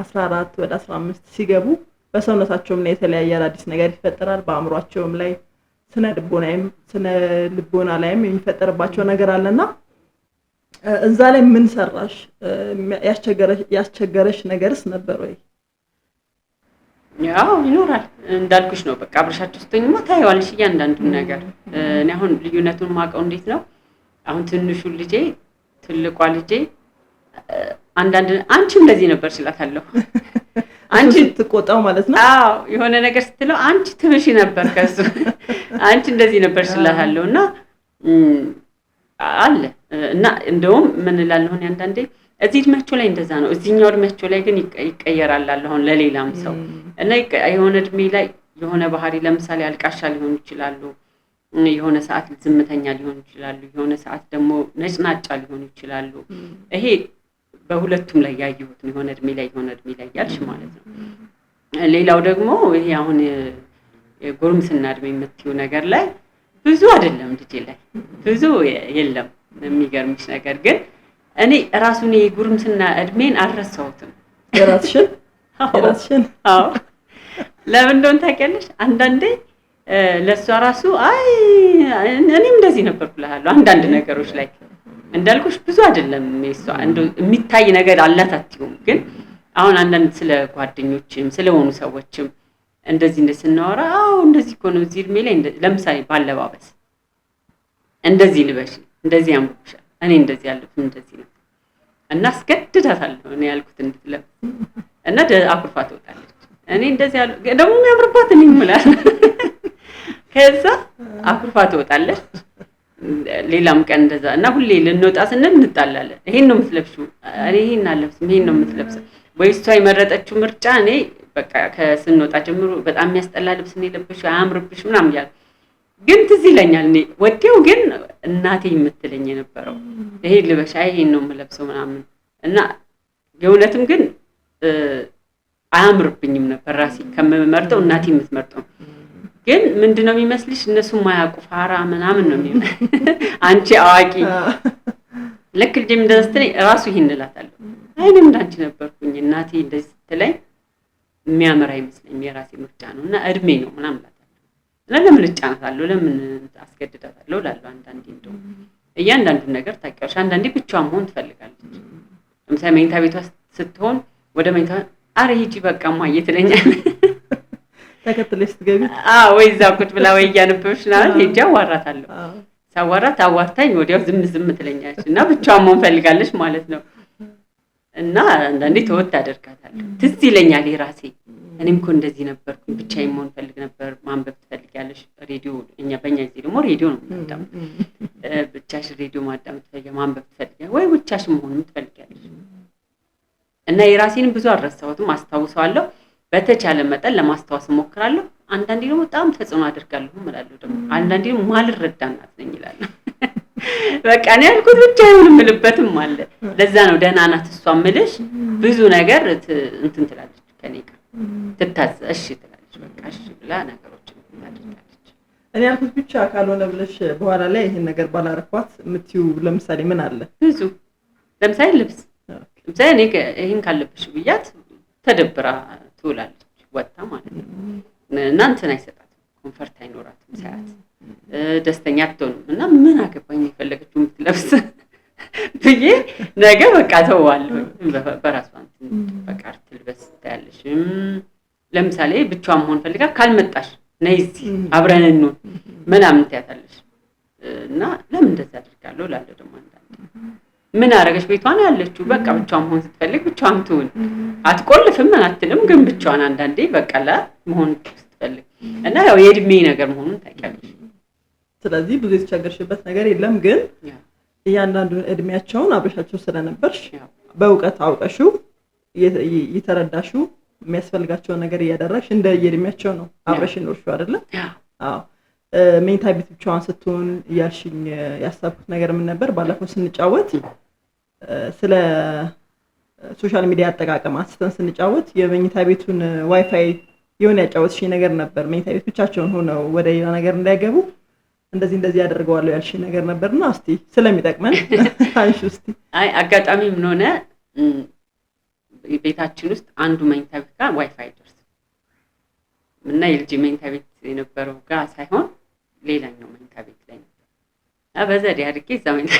14 ወደ 15 ሲገቡ በሰውነታቸውም ላይ የተለያየ አዲስ ነገር ይፈጠራል። በአእምሯቸውም ላይ ስነ ልቦና ላይም የሚፈጠርባቸው ነገር አለና እዛ ላይ ምን ሰራሽ? ያስቸገረሽ ነገርስ ነበር ወይ? ያው ይኖራል እንዳልኩሽ ነው። በቃ አብረሻችሁ ስትሆኚማ ታይዋለሽ እያንዳንዱን ነገር። እኔ አሁን ልዩነቱን ማውቀው እንዴት ነው? አሁን ትንሹ ልጄ ትልቋ ልጄ አንዳንድ አንቺም እንደዚህ ነበር ስላታለሁ። አንቺ ትቆጣው ማለት ነው? አዎ የሆነ ነገር ስትለው አንቺ ትብሺ ነበር ከሱ አንቺ እንደዚህ ነበር ስላታለሁ። እና አለ እና እንደውም ምን እላለሁ እኔ አንዳንዴ እዚህ እድሜያቸው ላይ እንደዛ ነው፣ እዚህኛው እድሜያቸው ላይ ግን ይቀየራል አሁን ለሌላም ሰው እና የሆነ እድሜ ላይ የሆነ ባህሪ ለምሳሌ አልቃሻ ሊሆኑ ይችላሉ፣ የሆነ ሰዓት ዝምተኛ ሊሆኑ ይችላሉ፣ የሆነ ሰዓት ደግሞ ነጭናጫ ሊሆኑ ይችላሉ። ይሄ በሁለቱም ላይ ያየሁት ነው። የሆነ እድሜ ላይ ያልሽ ማለት ነው። ሌላው ደግሞ ይሄ አሁን የጎርምስና እድሜ የምትይው ነገር ላይ ብዙ አይደለም ልጄ ላይ ብዙ የለም። የሚገርምሽ ነገር ግን እኔ ራሱን የጉርምስና እድሜን አልረሳሁትም። የራስሽን አዎ ለምን እንደሆነ ታውቂያለሽ? አንዳንዴ ለሷ ራሱ አይ እኔም እንደዚህ ነበርኩ እልሃለሁ። አንዳንድ ነገሮች ላይ እንዳልኩሽ ብዙ አይደለም እሷ እንደው የሚታይ ነገር አላት አትይውም። ግን አሁን አንዳንድ ስለ ጓደኞችም ስለሆኑ ሰዎችም እንደዚህ ስናወራ አዎ እንደዚህ እኮ ነው እዚህ እድሜ ላይ ለምሳሌ ባለባበስ እንደዚህ ልበሽ እንደዚህ ያምሩሻል እኔ እንደዚህ ያለፍም እንደዚህ ነው እና አስገድዳታለሁ እኔ ያልኩት እንድትለብስ እና አኩርፋ ትወጣለች። እኔ እንደዚህ ያለው ደግሞ የሚያምርባት እኔ እምላለሁ። ከዛ አኩርፋ ትወጣለች። ሌላም ቀን እንደዛ እና ሁሌ ልንወጣ ስንል እንጣላለን። ይሄን ነው የምትለብሺው፣ እኔ ይሄን አልለብስም፣ ይሄን ነው የምትለብሰው። ወይ እሷ የመረጠችው ምርጫ እኔ በቃ ከስንወጣ ጀምሮ በጣም የሚያስጠላ ልብስ ነው የለበሽው አያምርብሽ ምናምን እያለ ግን ትዝ ይለኛል። እኔ ወዲያው ግን እናቴ የምትለኝ የነበረው ይሄ ልበሻ ይሄን ነው የምለብሰው ምናምን እና የእውነትም ግን አያምርብኝም ነበር ራሴ ከመመርጠው እናቴ የምትመርጠው። ግን ምንድነው የሚመስልሽ እነሱ ማያውቁ ፋራ ምናምን ነው የሚመስል አንቺ አዋቂ ልክ ልጅም እንደስተኝ ራሱ ይሄን እላታለሁ። አይኔም እንዳንቺ ነበርኩኝ እናቴ እንደዚህ ስትለኝ የሚያምር አይመስለኝም የራሴ ምርጫ ነው እና እድሜ ነው ምናምን ለምን እጫናታለሁ ለምን አስገድዳታለሁ እላለሁ። አንዳንዴ እንደው እያንዳንዱን ነገር ታውቂያለሽ። አንዳንዴ ብቻዋን መሆን ትፈልጋለች። ለምሳሌ መኝታ ቤቷ ስትሆን ወደ መኝታ አረ ሂጂ በቃ እማዬ ትለኛለች። ተከትለሽ ትገቢ ወይ እዛ ቁጭ ብላ ወይ እያነበብሽ ምናምን ሄጄ አዋራታለሁ። ሳዋራት አዋርታኝ ወዲያው ዝም ትለኛለች እና ብቻዋን መሆን ፈልጋለች ማለት ነው። እና አንዳንዴ ተወት አደርጋታለሁ። ትዝ ይለኛል የራሴ እኔም እኮ እንደዚህ ነበርኩኝ ብቻዬን መሆን ፈልግ ነበር። ማንበብ ትፈልጊያለሽ? ሬዲዮ በእኛ ጊዜ ደግሞ ሬዲዮ ነው የምናዳምጥ። ብቻሽ ሬዲዮ ማዳመጥ ትፈልጊያለሽ? ማንበብ ትፈልጊያለሽ ወይ ብቻሽን መሆን ትፈልጊያለሽ? እና የራሴን ብዙ አልረሳሁትም፣ አስታውሰዋለሁ። በተቻለ መጠን ለማስታወስ እሞክራለሁ። አንዳንዴ ደግሞ በጣም ተጽዕኖ አደርጋለሁ እላለሁ። ደግሞ አንዳንዴ ማልረዳ እናት ነኝ እላለሁ። በቃ እኔ ያልኩት ብቻ አይሆንም የምልበትም አለ። ለዛ ነው ደህና ናት እሷ የምልሽ። ብዙ ነገር እንትን ትላለች ከኔ ጋር ትታዘሽ ትላለች። በቃ እሺ ብላ ነገሮችን ታደርጋለች። እኔ ያልኩት ብቻ ካልሆነ ብለሽ በኋላ ላይ ይሄን ነገር ባላረኳት የምትዩ ለምሳሌ ምን አለ? ብዙ ለምሳሌ ልብስ ለምሳሌ እኔ ይሄን ካለብሽ ብያት ተደብራ ትውላለች ወጣ ማለት ነው። እና እንትን አይሰጣትም፣ ኮንፈርት አይኖራትም፣ ሳያት ደስተኛ አትሆንም። እና ምን አገባኝ የፈለገችው የምትለብስ ብዬ ነገ በቃ ተዋለሁ። በራሷ እንትን በቃ ትልበስ ታያለሽ። ለምሳሌ ብቻዋን መሆን ፈልጋ ካልመጣሽ ነይ እዚህ አብረን እንሁን ምናምን ትያታለሽ። እና ለምን እንደዛ አድርጋለሁ እላለሁ። ደግሞ አንዳንዴ ምን አረገሽ ቤቷን ያለችው በቃ ብቻዋን መሆን ስትፈልግ ብቻዋን ትሁን፣ አትቆልፍም አትልም። ግን ብቻዋን አንዳንዴ በቃ ለመሆን ስትፈልግ እና ያው የእድሜ ነገር መሆኑን ታውቂያለሽ። ስለዚህ ብዙ የተቸገርሽበት ነገር የለም። ግን እያንዳንዱን እድሜያቸውን አብረሻቸው ስለነበርሽ በእውቀት አውቀሽው የተረዳሽው የሚያስፈልጋቸውን ነገር እያደረግሽ እንደ የእድሜያቸው ነው አብረሽ ኖርሽው አይደለ? አዎ። መኝታ ቤት ብቻዋን ስትሆን እያልሽኝ ያሰብኩት ነገር ምን ነበር? ባለፈው ስንጫወት ስለ ሶሻል ሚዲያ አጠቃቀም አንስተን ስንጫወት የመኝታ ቤቱን ዋይፋይ የሆነ ያጫወትሽ ነገር ነበር። መኝታ ቤት ብቻቸውን ሆነው ወደ ሌላ ነገር እንዳይገቡ እንደዚህ ያደርገዋለሁ ያልሽ ነገር ነበርና እስቲ ስለሚጠቅመን አንቺ እስቲ። አይ አጋጣሚ ምን ሆነ ቤታችን ውስጥ አንዱ መኝታ ቤት ጋር ዋይፋይ ደርስ እና የልጅ መኝታ ቤት የነበረው ጋር ሳይሆን ሌላኛው መኝታ ቤት ላይ ነበር። በዘዴ አድርጌ እዛ መኝታ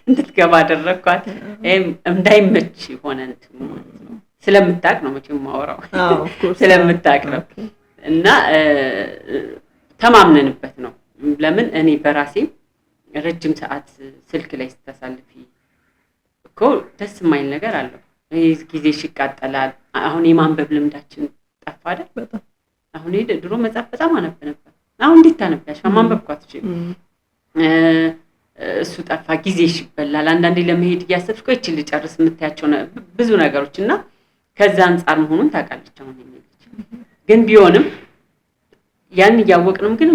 እንድትገባ አደረኳት። እንዳይመች ሆነ እንትን ማለት ነው። ስለምታውቅ ነው መቼም ማወራው ስለምታውቅ ነው። እና ተማምነንበት ነው። ለምን እኔ በራሴ ረጅም ሰዓት ስልክ ላይ ስታሳልፊ እኮ ደስ የማይል ነገር አለው። ጊዜሽ ይቃጠላል። አሁን የማንበብ ልምዳችን ጠፋ አይደል? በጣም አሁን ድሮ መጽሐፍ በጣም አነብ ነበር። አሁን እንዴት ታነቢያለሽ? ማንበብ እኮ አትችይም። እሱ ጠፋ። ጊዜሽ ይበላል። አንዳንዴ ለመሄድ እያሰብሽ ቆይ እቺ ልጨርስ የምታያቸው ብዙ ነገሮች እና ከዛ አንፃር መሆኑን ታውቃለች። አሁን ግን ቢሆንም ያን እያወቅንም ግን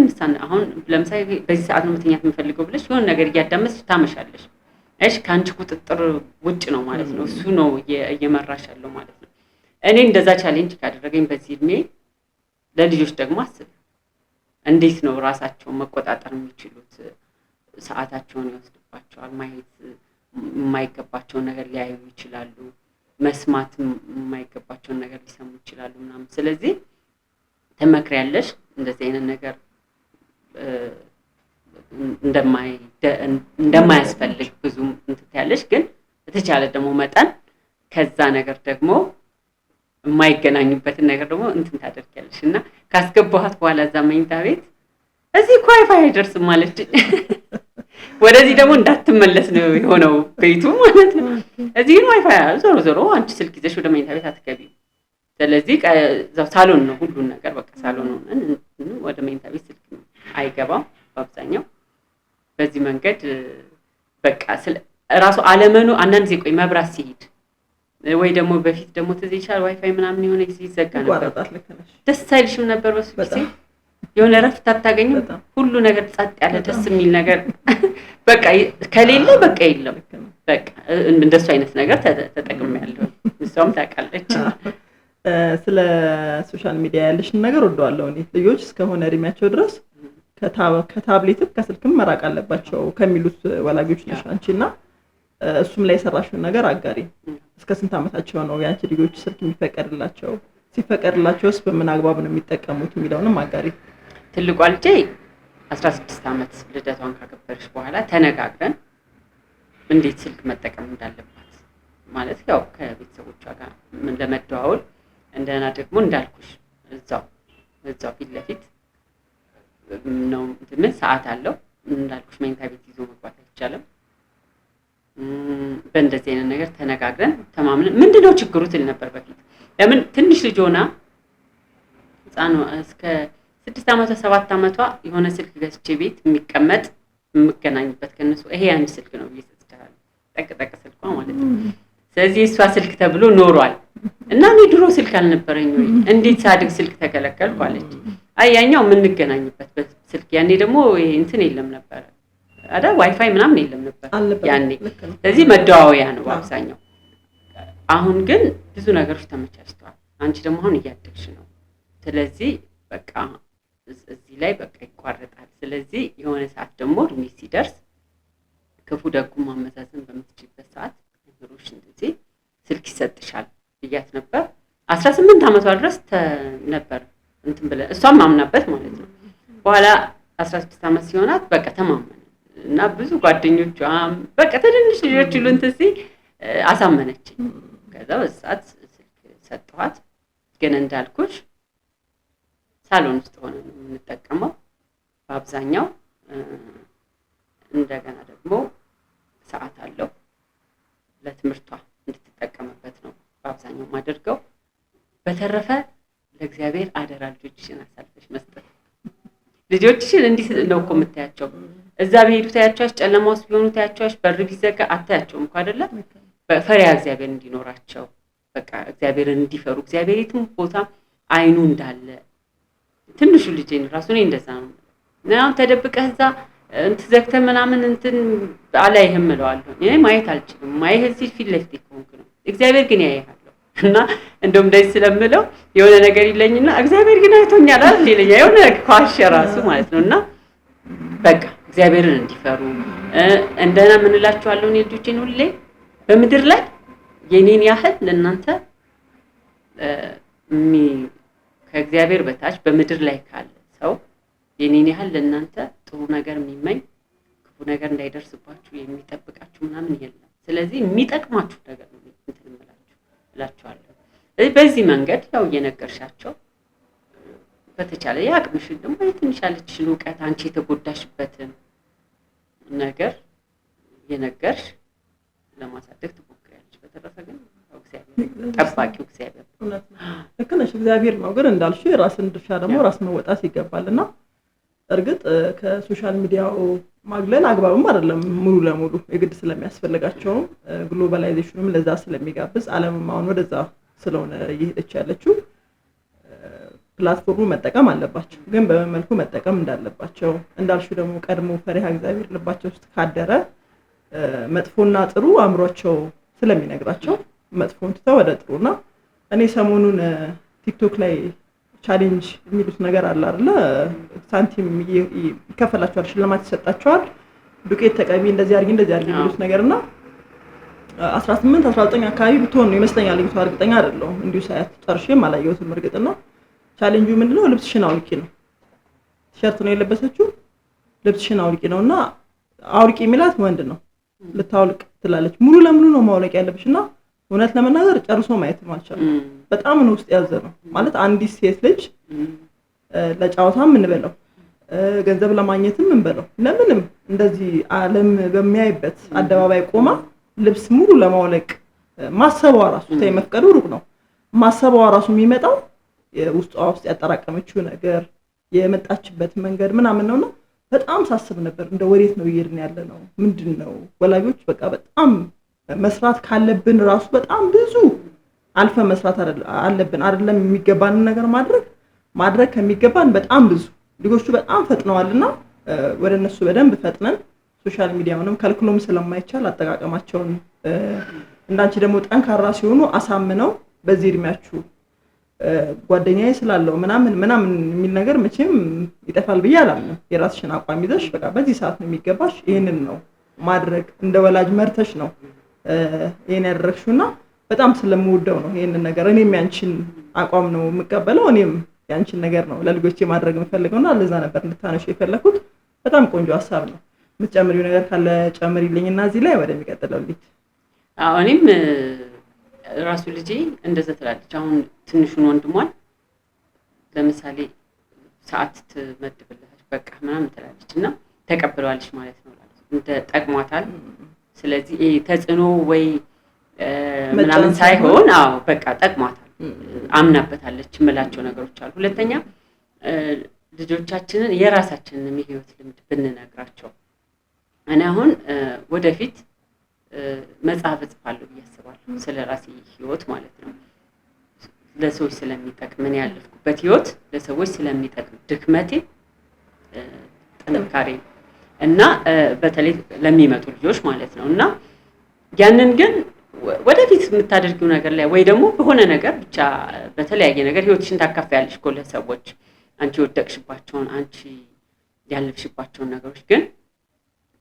አሁን ለምሳሌ በዚህ ሰዓት ነው መተኛት የምፈልገው ብለሽ የሆነ ነገር እያዳመጥሽ ታመሻለሽ። እሺ ካንቺ ቁጥጥር ውጭ ነው ማለት ነው። እሱ ነው እየመራሽ ያለው ማለት ነው። እኔ እንደዛ ቻሌንጅ ካደረገኝ በዚህ እድሜ ለልጆች ደግሞ አስብ እንዴት ነው ራሳቸውን መቆጣጠር የሚችሉት? ሰዓታቸውን ይወስድባቸዋል። ማየት የማይገባቸውን ነገር ሊያዩ ይችላሉ። መስማት የማይገባቸውን ነገር ሊሰሙ ይችላሉ ምናምን። ስለዚህ ተመክሪያለሽ እንደዚህ አይነት ነገር እንደማያስፈልግ ብዙም እንትያለሽ። ግን በተቻለ ደግሞ መጠን ከዛ ነገር ደግሞ የማይገናኙበትን ነገር ደግሞ እንትን ታደርጊያለሽ። እና ካስገባኋት በኋላ እዛ መኝታ ቤት እዚህ እኮ ዋይፋይ አይደርስም ማለት ወደዚህ ደግሞ እንዳትመለስ ነው የሆነው ቤቱ ማለት ነው። እዚህ ግን ዋይፋይ ዞሮ አንቺ ስልክ ይዘሽ ወደ መኝታ ቤት አትገቢም። ስለዚህ ሳሎን ነው ሁሉን ነገር በቃ ሳሎን ነው። ወደ መኝታ ቤት ስልክ አይገባም በአብዛኛው። በዚህ መንገድ በቃ ራሱ አለመኑ አንዳንድ ጊዜ ቆይ መብራት ሲሄድ ወይ ደግሞ በፊት ደግሞ ትዝ ይችላል ዋይፋይ ምናምን የሆነ ጊዜ ይዘጋ ነበር። ደስ አይልሽም ነበር? በሱ ጊዜ የሆነ ረፍት አታገኝም? ሁሉ ነገር ጸጥ ያለ ደስ የሚል ነገር በቃ ከሌለ በቃ የለም። በቃ እንደሱ አይነት ነገር ተጠቅሜያለሁ። እሷም ታውቃለች። ስለ ሶሻል ሚዲያ ያለሽን ነገር ወደዋለሁ እኔ። ልጆች እስከሆነ እድሜያቸው ድረስ ከታብሌትም ከስልክም መራቅ አለባቸው ከሚሉት ወላጆች ነሽ አንቺና እሱም ላይ የሰራሽውን ነገር አጋሪ። እስከ ስንት ዓመታቸው ነው ያንቺ ልጆች ስልክ የሚፈቀድላቸው? ሲፈቀድላቸውስ በምን አግባብ ነው የሚጠቀሙት የሚለውንም አጋሪ። ትልቋ ልጄ 16 ዓመት ልደቷን ካከበረች በኋላ ተነጋግረን እንዴት ስልክ መጠቀም እንዳለባት ማለት ያው ከቤተሰቦቿ ጋር ለመደዋወል እንደና ደግሞ እንዳልኩሽ እዛው ፊት ለፊት ነው ምን ሰዓት አለው እንዳልኩሽ መኝታ ቤት ይዞ መግባት አይቻልም። በእንደዚህ አይነት ነገር ተነጋግረን ተማምነን ምንድነው ችግሩ ትል ነበር በፊት። ለምን ትንሽ ልጅ ሆና ህፃን እስከ 6 ዓመቷ 7 ዓመቷ የሆነ ስልክ ገዝቼ ቤት የሚቀመጥ የምገናኝበት ከነሱ ይሄ አንድ ስልክ ነው ይሰጥታል ጠቅጠቅ ስልኳ ማለት ነው። ስለዚህ እሷ ስልክ ተብሎ ኖሯል እና እኔ ድሮ ስልክ አልነበረኝ ወይ እንዴት ሳድግ ስልክ ተከለከልኩ አለች። አይ ያኛው የምንገናኝበት በስልክ ያኔ ደግሞ ይሄ እንትን የለም ነበር አይደል? ዋይፋይ ምናምን የለም ነበር ያኔ። ስለዚህ መደዋወያ ነው አብዛኛው። አሁን ግን ብዙ ነገሮች ተመቻችተዋል። አንቺ ደግሞ አሁን እያደግሽ ነው። ስለዚህ በቃ እዚህ ላይ በቃ ይቋረጣል። ስለዚህ የሆነ ሰዓት ደግሞ እድሜ ሲደርስ ክፉ ደጉ ማመዛዘን በምትችልበት ሰዓት ነገሮች እንደዚህ ስልክ ይሰጥሻል ብያት ነበር። 18 ዓመቷ ድረስ ነበር እንትን ብለ እሷም ማምናበት ማለት ነው። በኋላ 16 ዓመት ሲሆናት በቃ ተማመነ እና ብዙ ጓደኞቿም በቃ ትንንሽ ልጆች ሁሉ እንትን አሳመነችኝ። ከዛ በሰዓት ስልክ ሰጠኋት። ግን እንዳልኩሽ ሳሎን ውስጥ ሆነ ነው የምንጠቀመው በአብዛኛው። እንደገና ደግሞ ሰዓት አለው ለትምህርቷ እንድትጠቀምበት ነው በአብዛኛው ማደርገው። በተረፈ ለእግዚአብሔር አደራ ልጆችሽን አሳልፈሽ መስጠት። ልጆችሽን እንዲህ ነው እኮ የምታያቸው። እዛ ቢሄዱ ታያቸዋሽ፣ ጨለማ ውስጥ ቢሆኑ ታያቸዋሽ፣ በር ቢዘጋ አታያቸውም እኮ አይደለ? በፈሪያ እግዚአብሔር እንዲኖራቸው በቃ እግዚአብሔርን እንዲፈሩ እግዚአብሔር የትም ቦታ አይኑ እንዳለ ትንሹ ልጄን ራሱ እኔ እንደዛ ነው አሁን ተደብቀህ እዛ እንትን ዘግተህ ምናምን እንትን አላይህም እለዋለሁ። እኔ ማየት አልችልም። ማየት እዚህ ፊት ለፊት ከሆንክ ነው። እግዚአብሔር ግን ያይሃል እና እንደውም እንደዚህ ስለምለው የሆነ ነገር ይለኝና እግዚአብሔር ግን አይቶኛል አይደል ይለኛል። የሆነ ኳሽ ራሱ ማለት ነውና በቃ እግዚአብሔርን እንዲፈሩ እንደና ምን እላችኋለሁ እኔ ልጆቼን ሁሌ በምድር ላይ የኔን ያህል ለእናንተ ከእግዚአብሔር በታች በምድር ላይ ካለ ሰው የኔን ያህል ለእናንተ ጥሩ ነገር የሚመኝ ክፉ ነገር እንዳይደርስባችሁ የሚጠብቃችሁ ምናምን የለም። ስለዚህ የሚጠቅማችሁ ነገር ነው እንትን እላችኋለሁ። በዚህ መንገድ ያው እየነገርሻቸው በተቻለ ያቅምሽን ደግሞ ትንሽ ያለችሽን እውቀት አንቺ የተጎዳሽበትን ነገር የነገርሽ ለማሳደግ ትሞክሪያለሽ። በተረፈ ግን እግዚአብሔር ጠባቂው እግዚአብሔር ነው። ልክ ነሽ፣ እግዚአብሔር ነው። ግን እንዳልሽው የራስን ድርሻ ደግሞ ራስ መወጣት ይገባልና እርግጥ ከሶሻል ሚዲያው ማግለል አግባብም አይደለም። ሙሉ ለሙሉ የግድ ስለሚያስፈልጋቸው ግሎባላይዜሽኑም ለዛ ስለሚጋብዝ ዓለምም አሁን ወደዛ ስለሆነ እየሄደች ያለችው ፕላትፎርሙ መጠቀም አለባቸው። ግን በምን መልኩ መጠቀም እንዳለባቸው እንዳልሽው ደግሞ ቀድሞ ፈሪሃ እግዚአብሔር ልባቸው ውስጥ ካደረ መጥፎና ጥሩ አእምሯቸው ስለሚነግራቸው መጥፎን ትተው ወደ ጥሩና እኔ ሰሞኑን ቲክቶክ ላይ ቻሌንጅ የሚሉት ነገር አለ አይደለ? ሳንቲም ይከፈላቸዋል፣ ሽልማት ይሰጣቸዋል። ዱቄት ተቀቢ እንደዚህ አድርጊ የሚሉት ነገርና 18 19 አካባቢ ብትሆን ነው ይመስለኛል። ልጅቷ እርግጠኛ አይደለሁም። እንዲሁ ሳያት ጨርሼም አላየሁትም እርግጥና ቻሌንጁ ምንድነው? ልብስሽን አውልቂ ነው። ቲሸርት ነው የለበሰችው። ልብስሽን አውልቂ ነውና አውልቂ የሚላት ወንድ ነው። ልታውልቅ ትላለች። ሙሉ ለሙሉ ነው ማውለቅ ያለብሽና እውነት ለመናገር ጨርሶ ማየት ማልቻለም። በጣም ነው ውስጥ ያዘ ነው ማለት አንዲት ሴት ልጅ ለጫውታም እንበለው ገንዘብ ለማግኘትም እንበለው ለምንም እንደዚህ ዓለም በሚያይበት አደባባይ ቆማ ልብስ ሙሉ ለማውለቅ ማሰቧ ራሱ መፍቀዱ ሩቅ ነው። ማሰቧ ራሱ የሚመጣው ውስጧ ውስጥ ያጠራቀመችው ነገር የመጣችበት መንገድ ምናምን ነውና በጣም ሳስብ ነበር እንደ ወዴት ነው እየሄድን ያለ ነው? ምንድነው? ወላጆች በቃ በጣም መስራት ካለብን ራሱ በጣም ብዙ አልፈ መስራት አለብን አይደለም? የሚገባን ነገር ማድረግ ከሚገባን በጣም ብዙ ልጆቹ በጣም ፈጥነዋልና ወደ እነሱ በደንብ ፈጥነን ሶሻል ሚዲያውንም ከልክሎም ስለማይቻል አጠቃቀማቸውን እንዳንቺ ደግሞ ጠንካራ ሲሆኑ አሳምነው በዚህ እድሜያችሁ ጓደኛዬ ስላለው ምናምን የሚል ነገር መቼም ይጠፋል ብዬ አላምንም። የራስሽን አቋም ይዘሽ በቃ በዚህ ሰዓት ነው የሚገባሽ ይሄንን ነው ማድረግ እንደ ወላጅ መርተሽ ነው ይሄን ያደረግሽውና በጣም ስለምወደው ነው ይሄንን ነገር እኔም ያንቺን አቋም ነው የምቀበለው። እኔም ያንቺን ነገር ነው ለልጆቼ ማድረግ የምፈልገውና ለዛ ነበር እንድታነሺ የፈለኩት። በጣም ቆንጆ ሐሳብ ነው። የምትጨምሪው ነገር ካለ ጨምሪልኝና እዚህ ላይ ወደሚቀጥለው ልጅ እኔም ራሱ ልጄ እንደዛ ትላለች። አሁን ትንሹን ወንድሟን ለምሳሌ ሰዓት ትመድብልሃለች በቃ ምናምን ትላለች እና ተቀበሏለች ማለት ነው እንደ ጠቅሟታል። ስለዚህ ተጽዕኖ ወይ ምናምን ሳይሆን በቃ ጠቅሟታል አምናበታለች የምላቸው ነገሮች አሉ። ሁለተኛ ልጆቻችንን የራሳችንን የህይወት ልምድ ብንነግራቸው እኔ አሁን ወደፊት መጽሐፍ እጽፋለሁ ብዬ አስባለሁ ስለራሴ ህይወት ማለት ነው። ለሰዎች ስለሚጠቅም ምን ያለፍኩበት ህይወት ለሰዎች ስለሚጠቅም ድክመቴ ጥንካሬ እና በተለይ ለሚመጡ ልጆች ማለት ነው። እና ያንን ግን ወደፊት የምታደርጊው ነገር ላይ ወይ ደግሞ በሆነ ነገር ብቻ በተለያየ ነገር ህይወትሽን ታካፍያለሽ እኮ ለሰዎች አንቺ ወደቅሽባቸውን አንቺ ያለፍሽባቸውን ነገሮች ግን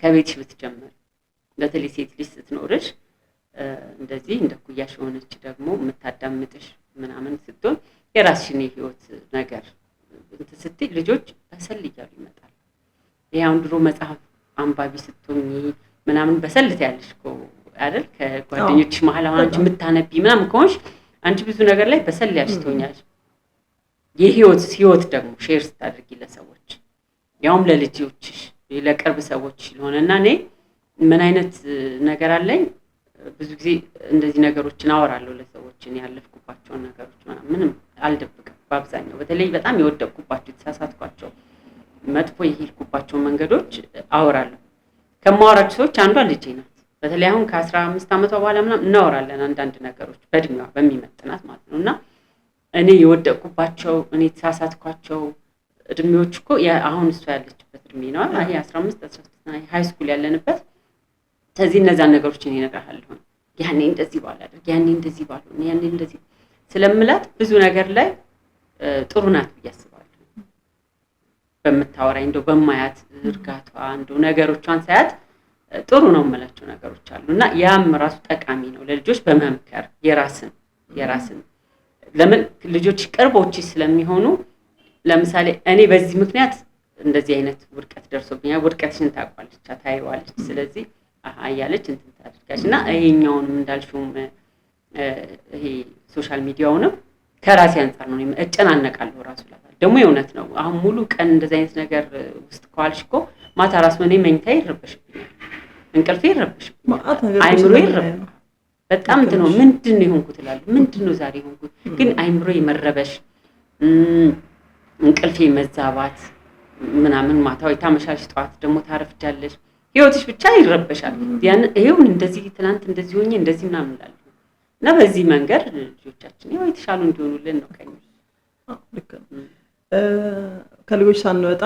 ከቤትሽ ብትጀምር በተለይ ሴት ልጅ ስትኖርሽ እንደዚህ እንደ ኩያሽ ሆነች ደግሞ የምታዳምጥሽ ምናምን ስትሆን የራስሽን የህይወት ነገር ስትይ ልጆች በሰል እያሉ ይመጣሉ። ያውን ድሮ መጽሐፍ አንባቢ ስትሆኚ ምናምን በሰልት ያለሽ እኮ አይደል? ከጓደኞችሽ መሀል አሁን አንቺ የምታነቢ ምናምን ከሆንሽ አንቺ ብዙ ነገር ላይ በሰል ያለሽ ትሆኛለሽ። የህይወት ደግሞ ሼር ስታደርጊ ለሰዎች ያውም ለልጆችሽ ለቅርብ ሰዎች ስለሆነና እኔ ምን አይነት ነገር አለኝ ብዙ ጊዜ እንደዚህ ነገሮችን አወራለሁ ለሰዎች እኔ ያለፍኩባቸውን ነገሮች ምንም አልደብቅም። በአብዛኛው በተለይ በጣም የወደቅኩባቸው የተሳሳትኳቸው መጥፎ የሄድኩባቸው መንገዶች አወራለሁ። ከማወራቸው ሰዎች አንዷ ልጄ ናት። በተለይ አሁን ከ15 ዓመቷ በኋላ ምናምን እናወራለን አንዳንድ ነገሮች በእድሜዋ በሚመጥናት ማለት ነውና እኔ የወደቅኩባቸው እኔ የተሳሳትኳቸው እድሜዎች እኮ አሁን እሷ ያለችበት እድሜ ነው አይ 15 16 ሃይ ስኩል ያለንበት ስለዚህ እነዛ ነገሮችን ይነግራለሁ ያኔ እንደዚህ ባላደርግ ያኔ እንደዚህ ባልሆን ያኔ እንደዚህ ስለምላት ብዙ ነገር ላይ ጥሩ ናት ያስባሉ በመታወራይ እንደው በማያት እርጋቷ እንደው ነገሮቿን ሳያት ጥሩ ነው የምላቸው ነገሮች አሉና ያም ራሱ ጠቃሚ ነው ለልጆች በመምከር የራስን ለምን ልጆች ቅርቦች ስለሚሆኑ ለምሳሌ እኔ በዚህ ምክንያት እንደዚህ አይነት ውድቀት ደርሶብኛል ውድቀትሽን ታቋለች ታይዋለች ስለዚህ አያለች እንትን ታድርጋችና ይሄኛውንም እንዳልሽውም ይሄ ሶሻል ሚዲያውንም ከራሴ አንፃር ነው እጨናነቃለሁ ራሱ ላይ ደግሞ የእውነት ነው አሁን ሙሉ ቀን እንደዚህ አይነት ነገር ውስጥ ቋልሽኮ ማታ ራስ ምን መኝታ ይረበሽብኛል እንቅልፌ ይረበሽብኛል አይምሮ ይረበሽ በጣም እንት ነው ምንድነው ይሆንኩት እላለሁ ምንድነው ዛሬ ይሆንኩት ግን አይምሮ ይመረበሽ እንቅልፌ መዛባት ምናምን ማታው ታመሻሽ ጧት ደግሞ ታረፍጃለሽ ህይወትሽ ብቻ ይረበሻል ያን ይሄው እንደዚህ ትናንት እንደዚህ ሆኜ እንደዚህ ምናምን እላለሁ እና በዚህ መንገድ ልጆቻችን ያው የተሻሉ እንዲሆኑልን ነው ከኛ ልክ ነው ከልጆች ሳንወጣ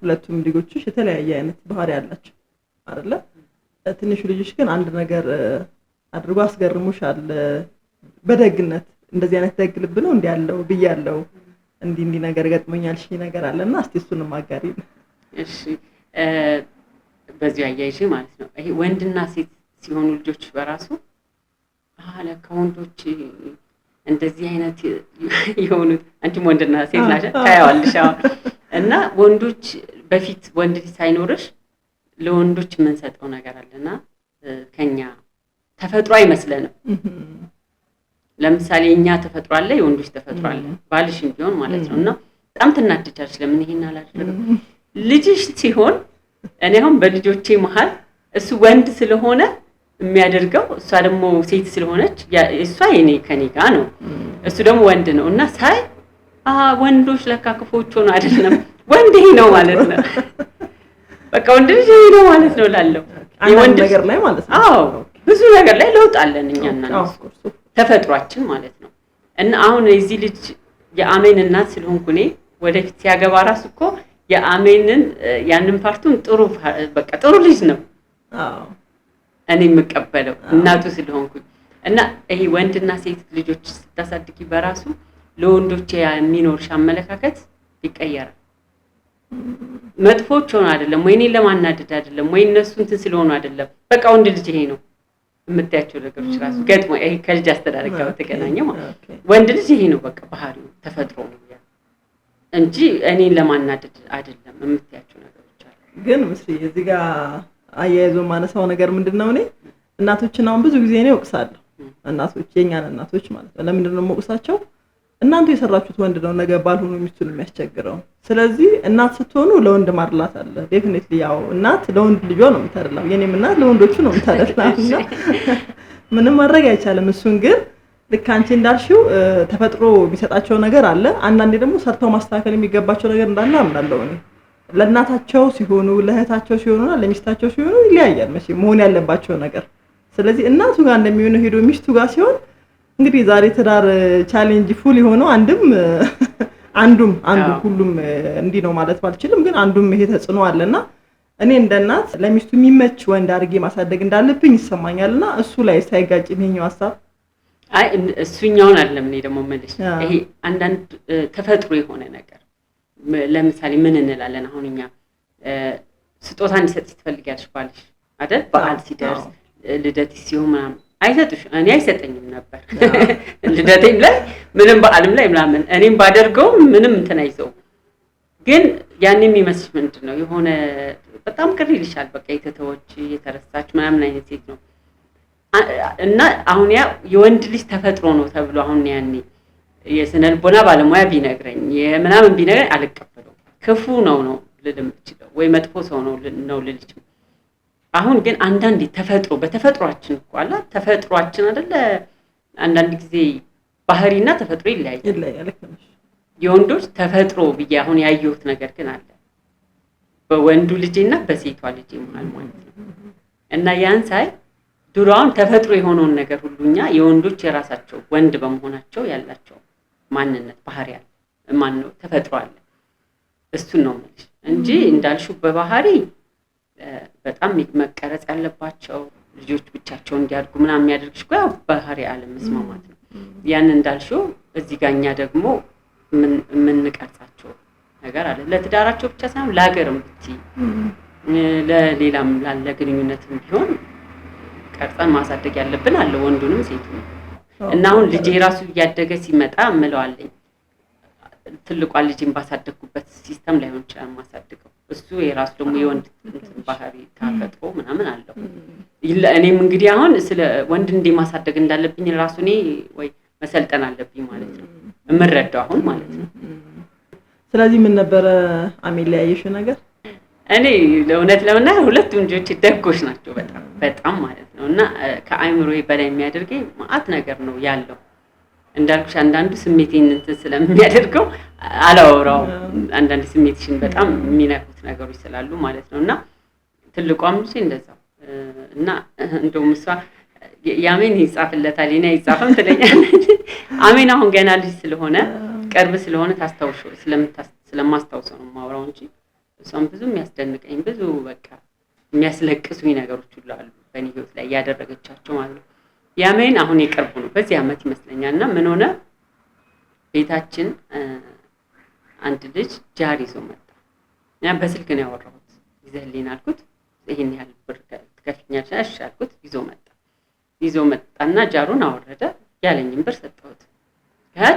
ሁለቱም ልጆችሽ የተለያየ አይነት ባህሪ ያላቸው አይደለ ትንሹ ልጅሽ ግን አንድ ነገር አድርጎ አስገርሙሻል በደግነት እንደዚህ አይነት ደግ ልብ ነው እንዴ ያለው ብያለው እንዲ ነገር ገጥሞኛል እሺ ነገር አለና እስቲ እሱንም አጋሪ እሺ በዚህ አያይሽ ማለት ነው ይሄ ወንድና ሴት ሲሆኑ ልጆች በራሱ ለካውንቶች እንደዚህ አይነት የሆኑት አንቺ ወንድና ሴት ናቸው ታያዋልሽ እና ወንዶች በፊት ወንድ ሳይኖርሽ ለወንዶች ምን ሰጠው ነገር አለና ከኛ ተፈጥሮ አይመስለንም ለምሳሌ እኛ ተፈጥሮ አለ የወንዶች ተፈጥሮ አለ ባልሽም ቢሆን ማለት ነውና በጣም ትናደጃለሽ ለምን ይሄን አላደረገም ልጅሽ ሲሆን እኔ አሁን በልጆቼ መሃል እሱ ወንድ ስለሆነ የሚያደርገው እሷ ደግሞ ሴት ስለሆነች እሷ የኔ ከኔ ጋር ነው እሱ ደግሞ ወንድ ነው እና ሳይ ወንዶች ለካ ክፎች ሆነ አይደለም ወንድ ይሄ ነው ማለት ነው በቃ ወንድ ልጅ ይሄ ነው ማለት ነው ላለው የወንድ ነገር ላይ ማለት ነው አዎ ብዙ ነገር ላይ ለውጥ አለን እኛና ነው ተፈጥሯችን ማለት ነው እና አሁን እዚህ ልጅ የአሜን እናት ስለሆንኩ እኔ ወደፊት ሲያገባ ራስ እኮ የአሜንን ያንን ፓርቱን ጥሩ በቃ ጥሩ ልጅ ነው አዎ እኔ መቀበለው እናቱ ስለሆንኩ እና ይሄ ወንድና ሴት ልጆች ስታሳድጊ በራሱ ለወንዶች የሚኖርሽ አመለካከት ይቀየራል መጥፎች ሆነ አይደለም ወይ እኔ ለማናደድ አይደለም ወይ እነሱ እንትን ስለሆኑ አይደለም በቃ ወንድ ልጅ ይሄ ነው የምታያቸው ነገሮች ራሱ ገጥሞ ይሄ ከልጅ አስተዳደግ ጋር ተገናኘው ወንድ ልጅ ይሄ ነው በቃ ባህሪው ተፈጥሮ ነው እንጂ እኔን ለማናደድ አይደለም የምታያቸው ነገሮች አሉ ግን ምስሪ እዚህ ጋር አያይዞ ማነሳው ነገር ምንድነው እኔ እናቶችን አሁን ብዙ ጊዜ ነው ወቅሳለሁ እናቶች የኛን እናቶች ማለት ነው ለምንድን ነው ወቅሳቸው እናንተ የሰራችሁት ወንድ ነው ነገ ባልሆኑ ሚስቱን የሚያስቸግረው ስለዚህ እናት ስትሆኑ ለወንድ ማርላት አለ ዴፊኒትሊ ያው እናት ለወንድ ልጇ ነው የምታደላው የኔም እናት ለወንዶቹ ነው የምታደላውና ምንም ማድረግ አይቻልም እሱን ግን ልክ አንቺ እንዳልሽው ተፈጥሮ የሚሰጣቸው ነገር አለ አንዳንዴ ደግሞ ሰርተው ማስተካከል የሚገባቸው ነገር እንዳለ አምናለሁ እኔ ለእናታቸው ሲሆኑ ለእህታቸው ሲሆኑና ለሚስታቸው ሲሆኑ ይለያያል መቼ መሆን ያለባቸው ነገር ስለዚህ እናቱ ጋር እንደሚሆነው ሄዶ ሚስቱ ጋር ሲሆን እንግዲህ ዛሬ ትዳር ቻሌንጅ ፉል የሆነው አንዱም ሁሉም እንዲ ነው ማለት ባልችልም ግን አንዱም ይሄ ተጽዕኖ አለና እኔ እንደናት ለሚስቱ የሚመች ወንድ አድርጌ ማሳደግ እንዳለብኝ ይሰማኛልና እሱ ላይ ሳይጋጭ ይሄኛው ሐሳብ አይ እሱኛውን አይደለም እኔ ደግሞ መልሽ ይሄ አንዳንድ ተፈጥሮ የሆነ ነገር ለምሳሌ ምን እንላለን አሁን እኛ ስጦታ እንዲሰጥ ትፈልጊያለሽ ባልሽ አይደል በዓል ሲደርስ ልደት ሲሆን ምናምን አይሰጥሽ እኔ አይሰጠኝም ነበር ልደቴም ላይ ምንም በዓልም ላይ ምናምን እኔም ባደርገው ምንም እንትን አይሰው ግን ያኔ የሚመስልሽ ምንድነው የሆነ በጣም ቅር ይልሻል በቃ የተተወች የተረሳች ምናምን አይነት ሴት ነው እና አሁን ያ የወንድ ልጅ ተፈጥሮ ነው ተብሎ አሁን ያኔ የስነልቦና ባለሙያ ቢነግረኝ የምናምን ቢነግረኝ አልቀበለው ክፉ ነው ልልም ይችላል ወይ መጥፎ ሰው ነው ልልች አሁን ግን አንዳንዴ ተፈጥሮ በተፈጥሯችን እንኳን ተፈጥሯችን አይደለ አንዳንድ ጊዜ ባህሪና ተፈጥሮ ይለያያል የወንዶች ተፈጥሮ ብዬ አሁን ያየሁት ነገር ግን አለ በወንዱ ልጅና በሴቷ ልጅ መሃል ማለት ነው እና ያን ሳይ ድሮውን ተፈጥሮ የሆነውን ነገር ሁሉኛ የወንዶች የራሳቸው ወንድ በመሆናቸው ያላቸው ማንነት ባህሪ አለ ማን ነው ተፈጥሮ አለ እሱ ነው ማለት እንጂ እንዳልሽው በባህሪ በጣም መቀረጽ ያለባቸው ልጆች ብቻቸውን እንዲያድጉ ምናምን የሚያደርግሽ እኮ ያው ባህሪ አለመስማማት ነው። ያን እንዳልሽው እዚህ ጋር እኛ ደግሞ የምንቀርጻቸው ነገር አለ ለትዳራቸው ብቻ ሳይሆን ለሀገርም ብቻ ለሌላም ላለ ግንኙነትም ቢሆን ቀርጸን ማሳደግ ያለብን አለ ወንዱንም ሴቱንም። እና አሁን ልጄ ራሱ እያደገ ሲመጣ እምለዋለኝ ትልቋን ልጅን ባሳደግኩበት ሲስተም ላይሆን ይችላል ማሳደገው እሱ የራሱ ደግሞ የወንድ ባህሪ ታፈጥሮ ምናምን አለው። እኔም እንግዲህ አሁን ስለ ወንድ እንዴ ማሳደግ እንዳለብኝ ራሱ እኔ ወይ መሰልጠን አለብኝ ማለት ነው እምረዳው አሁን ማለት ነው። ስለዚህ ምን ነበር አሜን ያየሽው ነገር? እኔ ለእውነት ለመናገር ሁለቱም ልጆች ደጎች ናቸው በጣም ማለት ነው። እና ከአይምሮዬ በላይ የሚያደርገኝ ማአት ነገር ነው ያለው። እንዳልኩሽ አንዳንዱ ስሜቴን እንትን ስለሚያደርገው አላወራው አንዳንድ ስሜትሽን በጣም የሚነኩት ነገሮች ስላሉ ማለት ነው። እና ትልቋም ልጅ እንደዛው እና እንደውም እሷ ያሜን ይጻፍለታል እኔ አይጻፍም ትለኛለች። አሜን አሁን ገና ልጅ ስለሆነ ቅርብ ስለሆነ ታስታውሽው ስለማስታውሰው ነው የማወራው እንጂ እሷም ብዙ የሚያስደንቀኝ ብዙ በቃ የሚያስለቅሱኝ ነገሮች ሁሉ አሉ በእኔ ህይወት ላይ ያደረገቻቸው ማለት ነው። ያሜን አሁን የቅርቡ ነው በዚህ አመት ይመስለኛልና ምን ሆነ ቤታችን አንድ ልጅ ጃር ይዞ መጣ። ያ በስልክ ነው ያወራሁት ይዘህልኝ አልኩት ይሄን ያህል ብር ትከፍኛለሽ አልኩት ይዞ መጣና ጃሩን አወረደ ያለኝን ብር ሰጠሁት።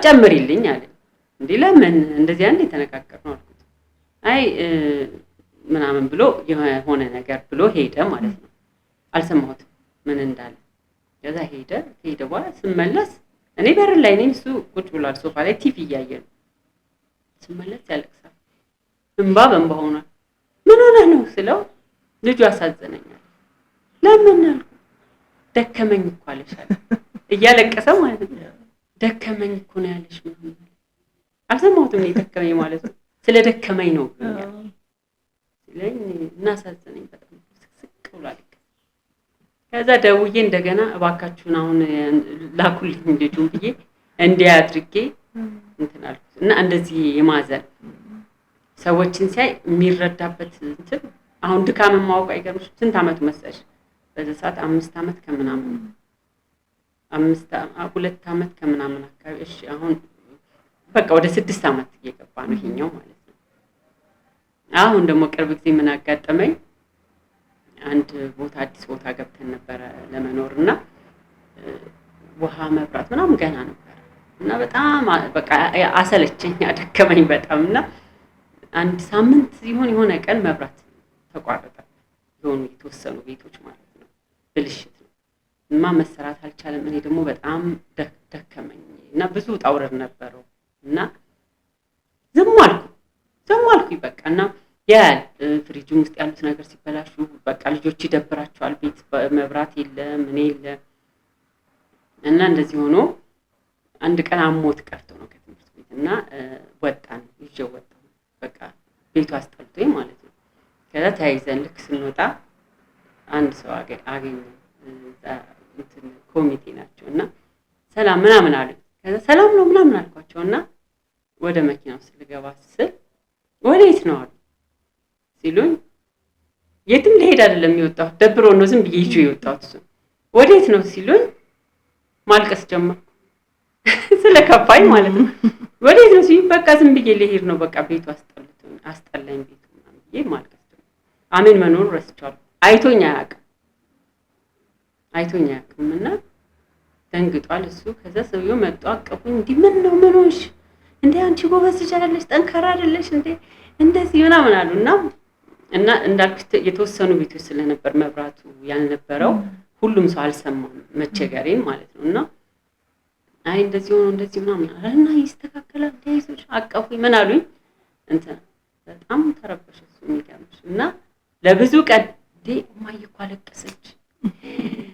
ጨምሪልኝ አለኝ። እንዴ ለምን እንደዚህ አንዴ ተነጋገርነው አልኩት። አይ ምናምን ብሎ የሆነ ነገር ብሎ ሄደ ማለት ነው። አልሰማሁትም ምን እንዳለ። ከዛ ሄደ በኋላ ስመለስ እኔ በር ላይ ነኝ እሱ ቁጭ ብሏል ሶፋ ላይ ቲቪ እያየ ነው። ስመለስ ያለቅሳል እንባ በእንባ ሆኗል። ምን ሆነ ነው ስለው ልጁ አሳዘነኛል። ለምን አልኩ። ደከመኝ እኮ አለሽ አለ እያለቀሰ ማለት ነው። ደከመኝ እኮ ነው ያለሽ ምናምን አልሰማሁትም እኔ ደከመኝ ማለት ነው ስለደከመኝ ነው ስለኝ እናሳዘነኝ በጣም ስቅ ብሏል። ከዛ ደውዬ እንደገና እባካችሁን አሁን ላኩልኝ ልጁን ብዬ እንዲያድርጌ እንትን አልኩት። እና እንደዚህ የማዘን ሰዎችን ሲያይ የሚረዳበት እንትን አሁን ድካም ማወቅ አይገርምሽ? ስንት አመቱ መሰለሽ? በዛ ሰዓት 5 አመት ከምናምን 2 አመት ከምናምን አካባቢ። እሺ አሁን በቃ ወደ 6 አመት እየገባ ነው ይሄኛው ማለት ነው። አሁን ደግሞ ቅርብ ጊዜ ምን አጋጠመኝ? አንድ ቦታ አዲስ ቦታ ገብተን ነበር ለመኖርና ውሃ መብራት ምናምን ገና ነበር እና በጣም በቃ አሰለቸኝ አደከመኝ በጣም። እና አንድ ሳምንት የሆነ ቀን መብራት ተቋረጠ የሆኑ የተወሰኑ ቤቶች ማለት ነው ብልሽት ነው እና መሰራት አልቻለም። እኔ ደግሞ በጣም ደከመኝ እና ብዙ ጣውረድ ነበረው እና ዝም አልኩ በቃ። እና ፍሪጅም ውስጥ ያሉት ነገር ሲበላሹ በቃ ልጆች ይደብራቸዋል ቤት መብራት የለም ምን የለም። እና እንደዚህ ሆኖ አንድ ቀን አሞት ቀርቶ ነው ከትምህርት ቤት እና ወጣን ይዤው ወጣሁ በቃ ቤቱ አስጠልቶኝ ማለት ነው። ከዛ ተያይዘን ልክ ስንወጣ አንድ ሰው አገኘን እንትን ኮሚቴ ናቸው እና ሰላም ምናምን አሉኝ። ከዛ ሰላም ነው ምናምን አልኳቸው እና ወደ መኪናው ልገባ ስል ወዴት ነው አሉ ሲሉኝ የትም ልሄድ አይደለም የወጣሁት ደብሮ ነው ዝም ብዬ ይዤው የወጣሁት እሱ ወዴት ነው ሲሉኝ ማልቀስ ጀመርኩ ስለከፋኝ ማለት ነው። ወዴት ነው ሲሉኝ በቃ ዝም ብዬ ልሄድ ነው በቃ ቤቱ አስጠላኝ ቤቱ ምናምን ብዬ ማልቀስ ጀመርኩ። አሜን መኖር ረስቻለሁ። አይቶኝ አያውቅም እና ደንግጧል እሱ። ከዛ ሰውየው መጥቶ አቀፉኝ። እንዲህ ምን ነው ምን ሆንሽ እንዴ አንቺ ጎበዝ ልጅ አይደለሽ ጠንካራ አይደለሽ እንዴ እንደዚህ ምናምን አሉና እና እንዳልኩት የተወሰኑ ቤቶች ስለነበር መብራቱ ያልነበረው ሁሉም ሰው አልሰማም መቸገሬን ማለት ነው። እና አይ እንደዚህ ሆኖ እንደዚህ ምናምን አለና ይስተካከላል ተይዞች አቀፉኝ ምን አሉኝ እንትን በጣም ተረበሸ እሱ የሚገርምሽ። እና ለብዙ ቀን እንዴ እማዬ እኮ አለቀሰች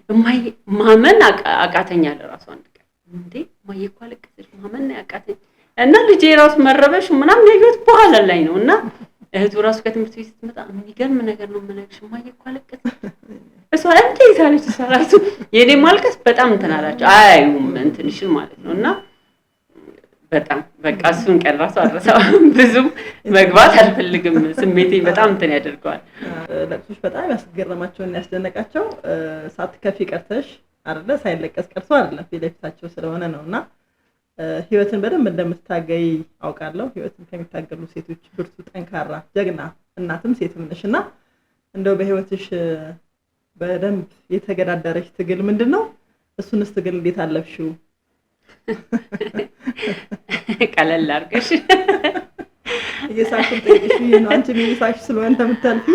እማዬ ማመን አቃተኛል ራሱ አንድ ቀን እንዴ እማዬ እኮ አለቀሰች ማመን አቃተኝ። እና ልጄ ራሱ መረበሽ ምናምን ያየሁት በኋላ ላይ ነው። እና እህቱ ራሱ ከትምህርት ቤት ስትመጣ የሚገርም ነገር ነው የምነግርሽ እማዬ እኮ አለቀሰች እሷ እንዴት አለች እሷ ራሱ የኔ ማልቀስ በጣም እንትን አላቸው አያዩም እንትንሽን ማለት ነው። እና በጣም በቃ እሱን ቀን ራሱ አልረሳውም። ብዙም መግባት አልፈልግም። ስሜቴ በጣም እንትን ያደርገዋል። ለቅሶች በጣም ያስገረማቸውና ያስደነቃቸው ሳትከፊ ቀርተሽ አይደለ ሳይለቀስ ቀርቶ አይደለም ፊት ለፊታቸው ስለሆነ ነውና ህይወትን በደንብ እንደምትታገይ አውቃለሁ። ህይወትን ከሚታገሉ ሴቶች ብርቱ፣ ጠንካራ፣ ጀግና እናትም ሴትም ነሽና እንደው በህይወትሽ በደንብ የተገዳደረሽ ትግል ምንድነው? እሱንስ ትግል እንዴት አለፍሽው? ቀለል አድርገሽ እየሳቅኩ ጠይቅሽ ነው። አንቺ ምን ስለሆነ ተምታልፊ?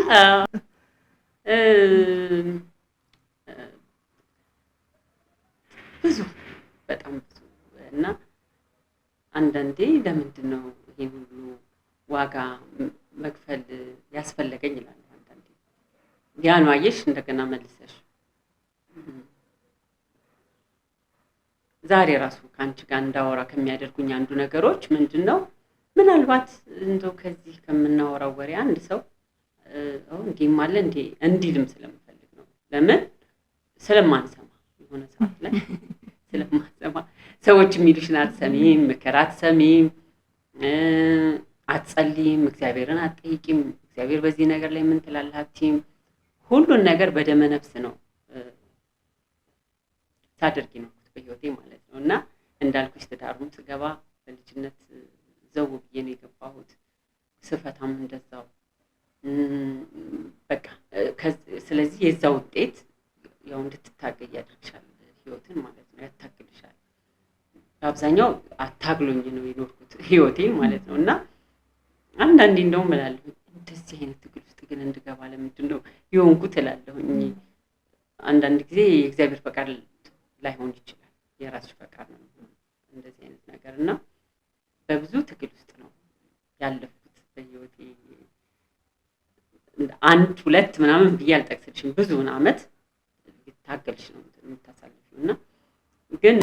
ብዙ በጣም ብዙ እና አንዳንዴ ለምንድን ነው ይሄ ሁሉ ዋጋ መክፈል ያስፈለገኝ ይላል። አንዳንዴ ያን ዋየሽ እንደገና መልሰሽ ዛሬ ራሱ ካንቺ ጋር እንዳወራ ከሚያደርጉኝ አንዱ ነገሮች ምንድነው ምናልባት እንደው ከዚህ ከምናወራው ወሬ አንድ ሰው እንዲህ ማለ እንዲልም ስለምፈልግ ነው። ለምን ስለማንሰማ የሆነ ሰዓት ላይ ስለማንሰማ ሰዎች የሚሉሽን አትሰሚም፣ ምክር አትሰሚም፣ አትጸልይም፣ እግዚአብሔርን አትጠይቂም። እግዚአብሔር በዚህ ነገር ላይ ምን ትላለህ አትይም። ሁሉን ነገር በደመ ነፍስ ነው ታደርጊ ነው በህይወቴ ማለት ነው። እና እንዳልኩሽ ትዳሩም ስገባ በልጅነት ዘው ብዬ ነው የገባሁት። ስፈታም እንደዛው በቃ ስለዚህ የዛ ውጤት ያው እንድትታገይ ያደርግሻል ህይወትን ማለት ነው፣ ያታግልሻል። በአብዛኛው አታግሎኝ ነው የኖርኩት ህይወቴን ማለት ነው። እና አንዳንዴ እንደውም እላለሁ እንደዚህ አይነት ትግል ውስጥ ግን እንድገባ ለምንድን ነው የሆንኩት እላለሁኝ። አንዳንድ ጊዜ የእግዚአብሔር ፈቃድ ላይሆን ይችላል፣ የራስሽ ፈቃድ ነው እንደዚህ አይነት ነገር። እና በብዙ ትግል ውስጥ ነው ያለፍኩት በህይወቴ። አንድ ሁለት ምናምን ብዬ አልጠቅስልሽም፣ ብዙውን አመት ታገልሽ ነው የምታሳልፊው። እና ግን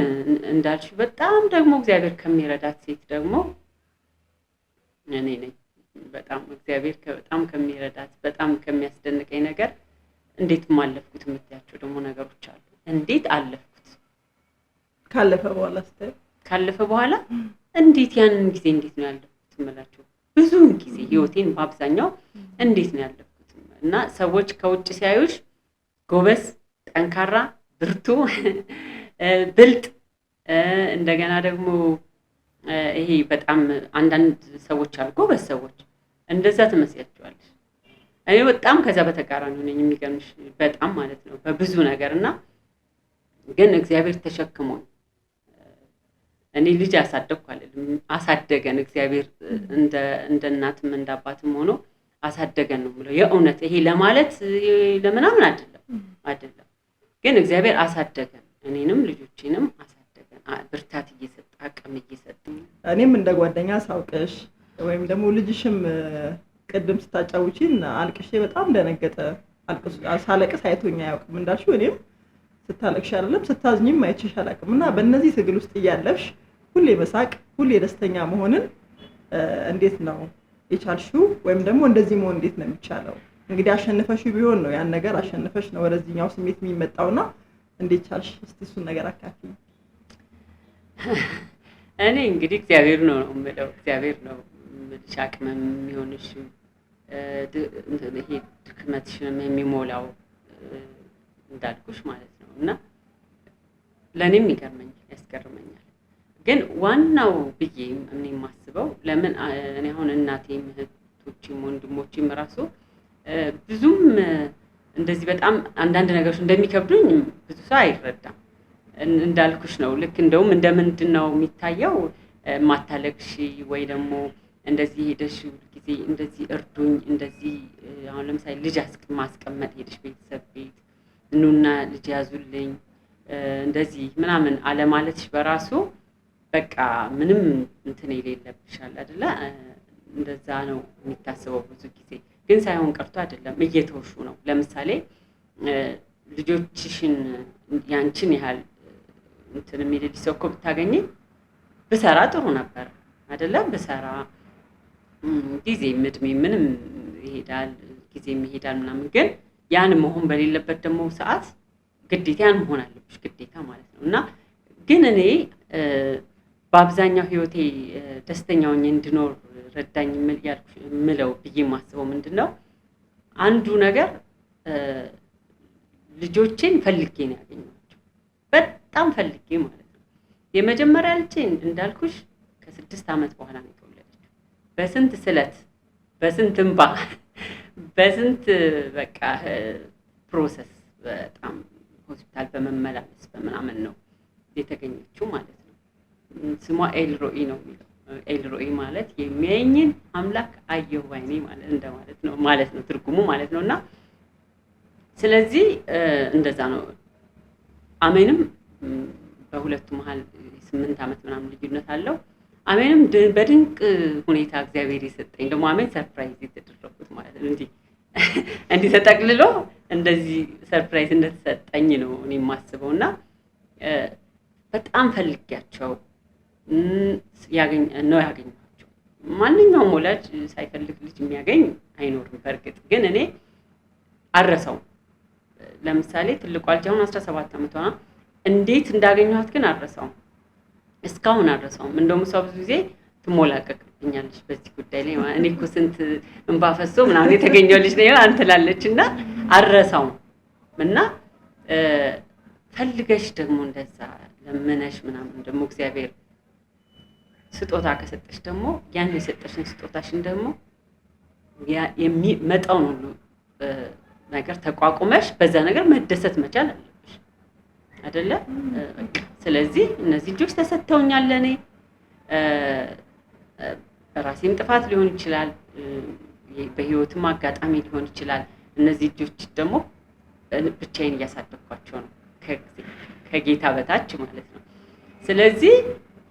እንዳልሽ በጣም ደግሞ እግዚአብሔር ከሚረዳት ሴት ደግሞ እኔ ነኝ። በጣም እግዚአብሔር በጣም ከሚረዳት በጣም ከሚያስደንቀኝ ነገር እንዴት ማለፍኩት የምትያቸው ደግሞ ነገሮች አሉ። እንዴት አለፍኩት ካለፈ በኋላ ስታይ ካለፈ በኋላ እንዴት ያንን ጊዜ እንዴት ነው ያለፍኩት የምላቸው ብዙውን ጊዜ ህይወቴን በአብዛኛው እንዴት ነው ያለፍኩት። እና ሰዎች ከውጭ ሲያዩሽ ጎበዝ፣ ጠንካራ፣ ብርቱ፣ ብልጥ እንደገና ደግሞ ይሄ በጣም አንዳንድ ሰዎች አሉ ጎበዝ ሰዎች እንደዛ ትመስያቸዋለሽ። እኔ በጣም ከዛ በተቃራኒ ነኝ የሚገርምሽ በጣም ማለት ነው በብዙ ነገርና ግን እግዚአብሔር ተሸክሞኝ እኔ ልጅ አሳደግኩ አይደለም አሳደገን እግዚአብሔር እንደ እናትም እንደ አባትም ሆኖ አሳደገን ነው የምለው። የእውነት ይሄ ለማለት ለምናምን አይደለም ግን እግዚአብሔር አሳደገን፣ እኔንም ልጆቼንም አሳደገን፣ ብርታት እየሰጠ አቅም እየሰጠ። እኔም እንደ ጓደኛ ሳውቅሽ ወይም ደግሞ ልጅሽም ቅድም ስታጫውቺን አልቅሼ በጣም ደነገጠ። ሳለቅስ አይቶኛ አያውቅም እንዳልሽው እኔም ስታለቅሽ አይደለም ስታዝኝም አይቼሽ አላውቅም። እና በእነዚህ ትግል ውስጥ እያለፍሽ ሁሌ መሳቅ ሁሌ ደስተኛ መሆንን እንዴት ነው የቻልሽው? ወይም ደግሞ እንደዚህ መሆን እንዴት ነው የሚቻለው? እንግዲህ አሸንፈሽው ቢሆን ነው ያን ነገር አሸንፈሽ ነው ወደዚህኛው ስሜት የሚመጣውና እንዴት ቻልሽ? እስቲ እሱን ነገር አካፍኝ። እኔ እንግዲህ እግዚአብሔር ነው የምለው፣ እግዚአብሔር ነው የምልሽ አቅምም የሚሆንሽ ይሄ ድክመትሽንም የሚሞላው እንዳልኩሽ ማለት ነው። እና ለእኔም ይገርመኛል ያስገርመኛል። ግን ዋናው ብዬ እኔ የማስበው ለምን እኔ አሁን እናቴም እህቶቼም ወንድሞቼም ራሱ ብዙም እንደዚህ በጣም አንዳንድ ነገሮች እንደሚከብዱኝ ብዙ ሰው አይረዳም። እንዳልኩሽ ነው ልክ እንደውም እንደምንድን ነው የሚታየው ማታለቅሽ ወይ ደግሞ እንደዚህ ሄደሽ ጊዜ እንደዚህ እርዱኝ እንደዚህ አሁን ለምሳሌ ልጅ ማስቀመጥ ሄደሽ ቤተሰብ ቤት ኑና ልጅ ያዙልኝ እንደዚህ ምናምን አለማለትሽ በራሱ በቃ ምንም እንትን የሌለብሻል አይደለ? እንደዛ ነው የሚታሰበው ብዙ ጊዜ። ግን ሳይሆን ቀርቶ አይደለም እየተወሹ ነው። ለምሳሌ ልጆችሽን ያንቺን ያህል እንትን የሚልልሽ ሰው እኮ ብታገኝ ብሰራ ጥሩ ነበር አይደለ? ብሰራ ጊዜም እድሜ ምንም ይሄዳል ጊዜም ይሄዳል ምናምን። ግን ያን መሆን በሌለበት ደግሞ ሰዓት ግዴታ ያን መሆን አለብሽ ግዴታ ማለት ነው። እና ግን እኔ በአብዛኛው ህይወቴ ደስተኛ ሆኜ እንድኖር ረዳኝ ምለው ብዬ የማስበው ምንድነው አንዱ ነገር ልጆቼን ፈልጌ ነው ያገኘኋቸው። በጣም ፈልጌ ማለት ነው። የመጀመሪያ ልጄ እንዳልኩሽ ከ6 ዓመት በኋላ ነው የተወለደችው። በስንት ስለት፣ በስንት እንባ፣ በስንት በቃ ፕሮሰስ በጣም ሆስፒታል በመመላለስ በምናምን ነው የተገኘችው ማለት ነው። ስሟ ኤልሮኢ ነው የሚለው። ኤልሮኢ ማለት የሚያየኝን አምላክ አየሁ ባይኔ ማለት እንደማለት ነው ማለት ነው ትርጉሙ ማለት ነውና ስለዚህ እንደዛ ነው። አሜንም በሁለቱ መሃል 8 ዓመት ምናምን ልዩነት አለው። አሜንም በድንቅ ሁኔታ እግዚአብሔር የሰጠኝ ደግሞ አሜን ሰርፕራይዝ የተደረኩት ማለት ነው እንዲህ ተጠቅልሎ እንደዚህ ሰርፕራይዝ እንደተሰጠኝ ነው እኔ የማስበውና በጣም ፈልጊያቸው ያገኘኋቸው። ማንኛውም ወላጅ ሳይፈልግ ልጅ የሚያገኝ አይኖርም። በእርግጥ ግን እኔ አረሰው። ለምሳሌ ትልቋ ልጅ አሁን 17 ዓመቷ ነው። እንዴት እንዳገኘኋት ግን አረሰው፣ እስካሁን አረሰው። እንደውም እሷ ብዙ ጊዜ ትሞላቀቅብኛለች በዚህ ጉዳይ ላይ። እኔ እኮ ስንት እንባ ፈሶ ምናምን የተገኘው ልጅ ነው አንተላለች እና አረሰው እና ፈልገሽ ደግሞ እንደዛ ለምነሽ ምናምን ደግሞ እግዚአብሔር ስጦታ ከሰጠሽ ደግሞ ያን የሰጠሽን ስጦታሽን ደግሞ የሚመጣውን ሁሉ ነገር ተቋቁመሽ በዛ ነገር መደሰት መቻል አለብሽ አይደለ? ስለዚህ እነዚህ ልጆች ተሰጥተውኛል ለኔ። በራሴም ጥፋት ሊሆን ይችላል፣ በህይወትም አጋጣሚ ሊሆን ይችላል። እነዚህ ልጆች ደግሞ ብቻዬን እያሳደግኳቸው ነው ከጌታ በታች ማለት ነው። ስለዚህ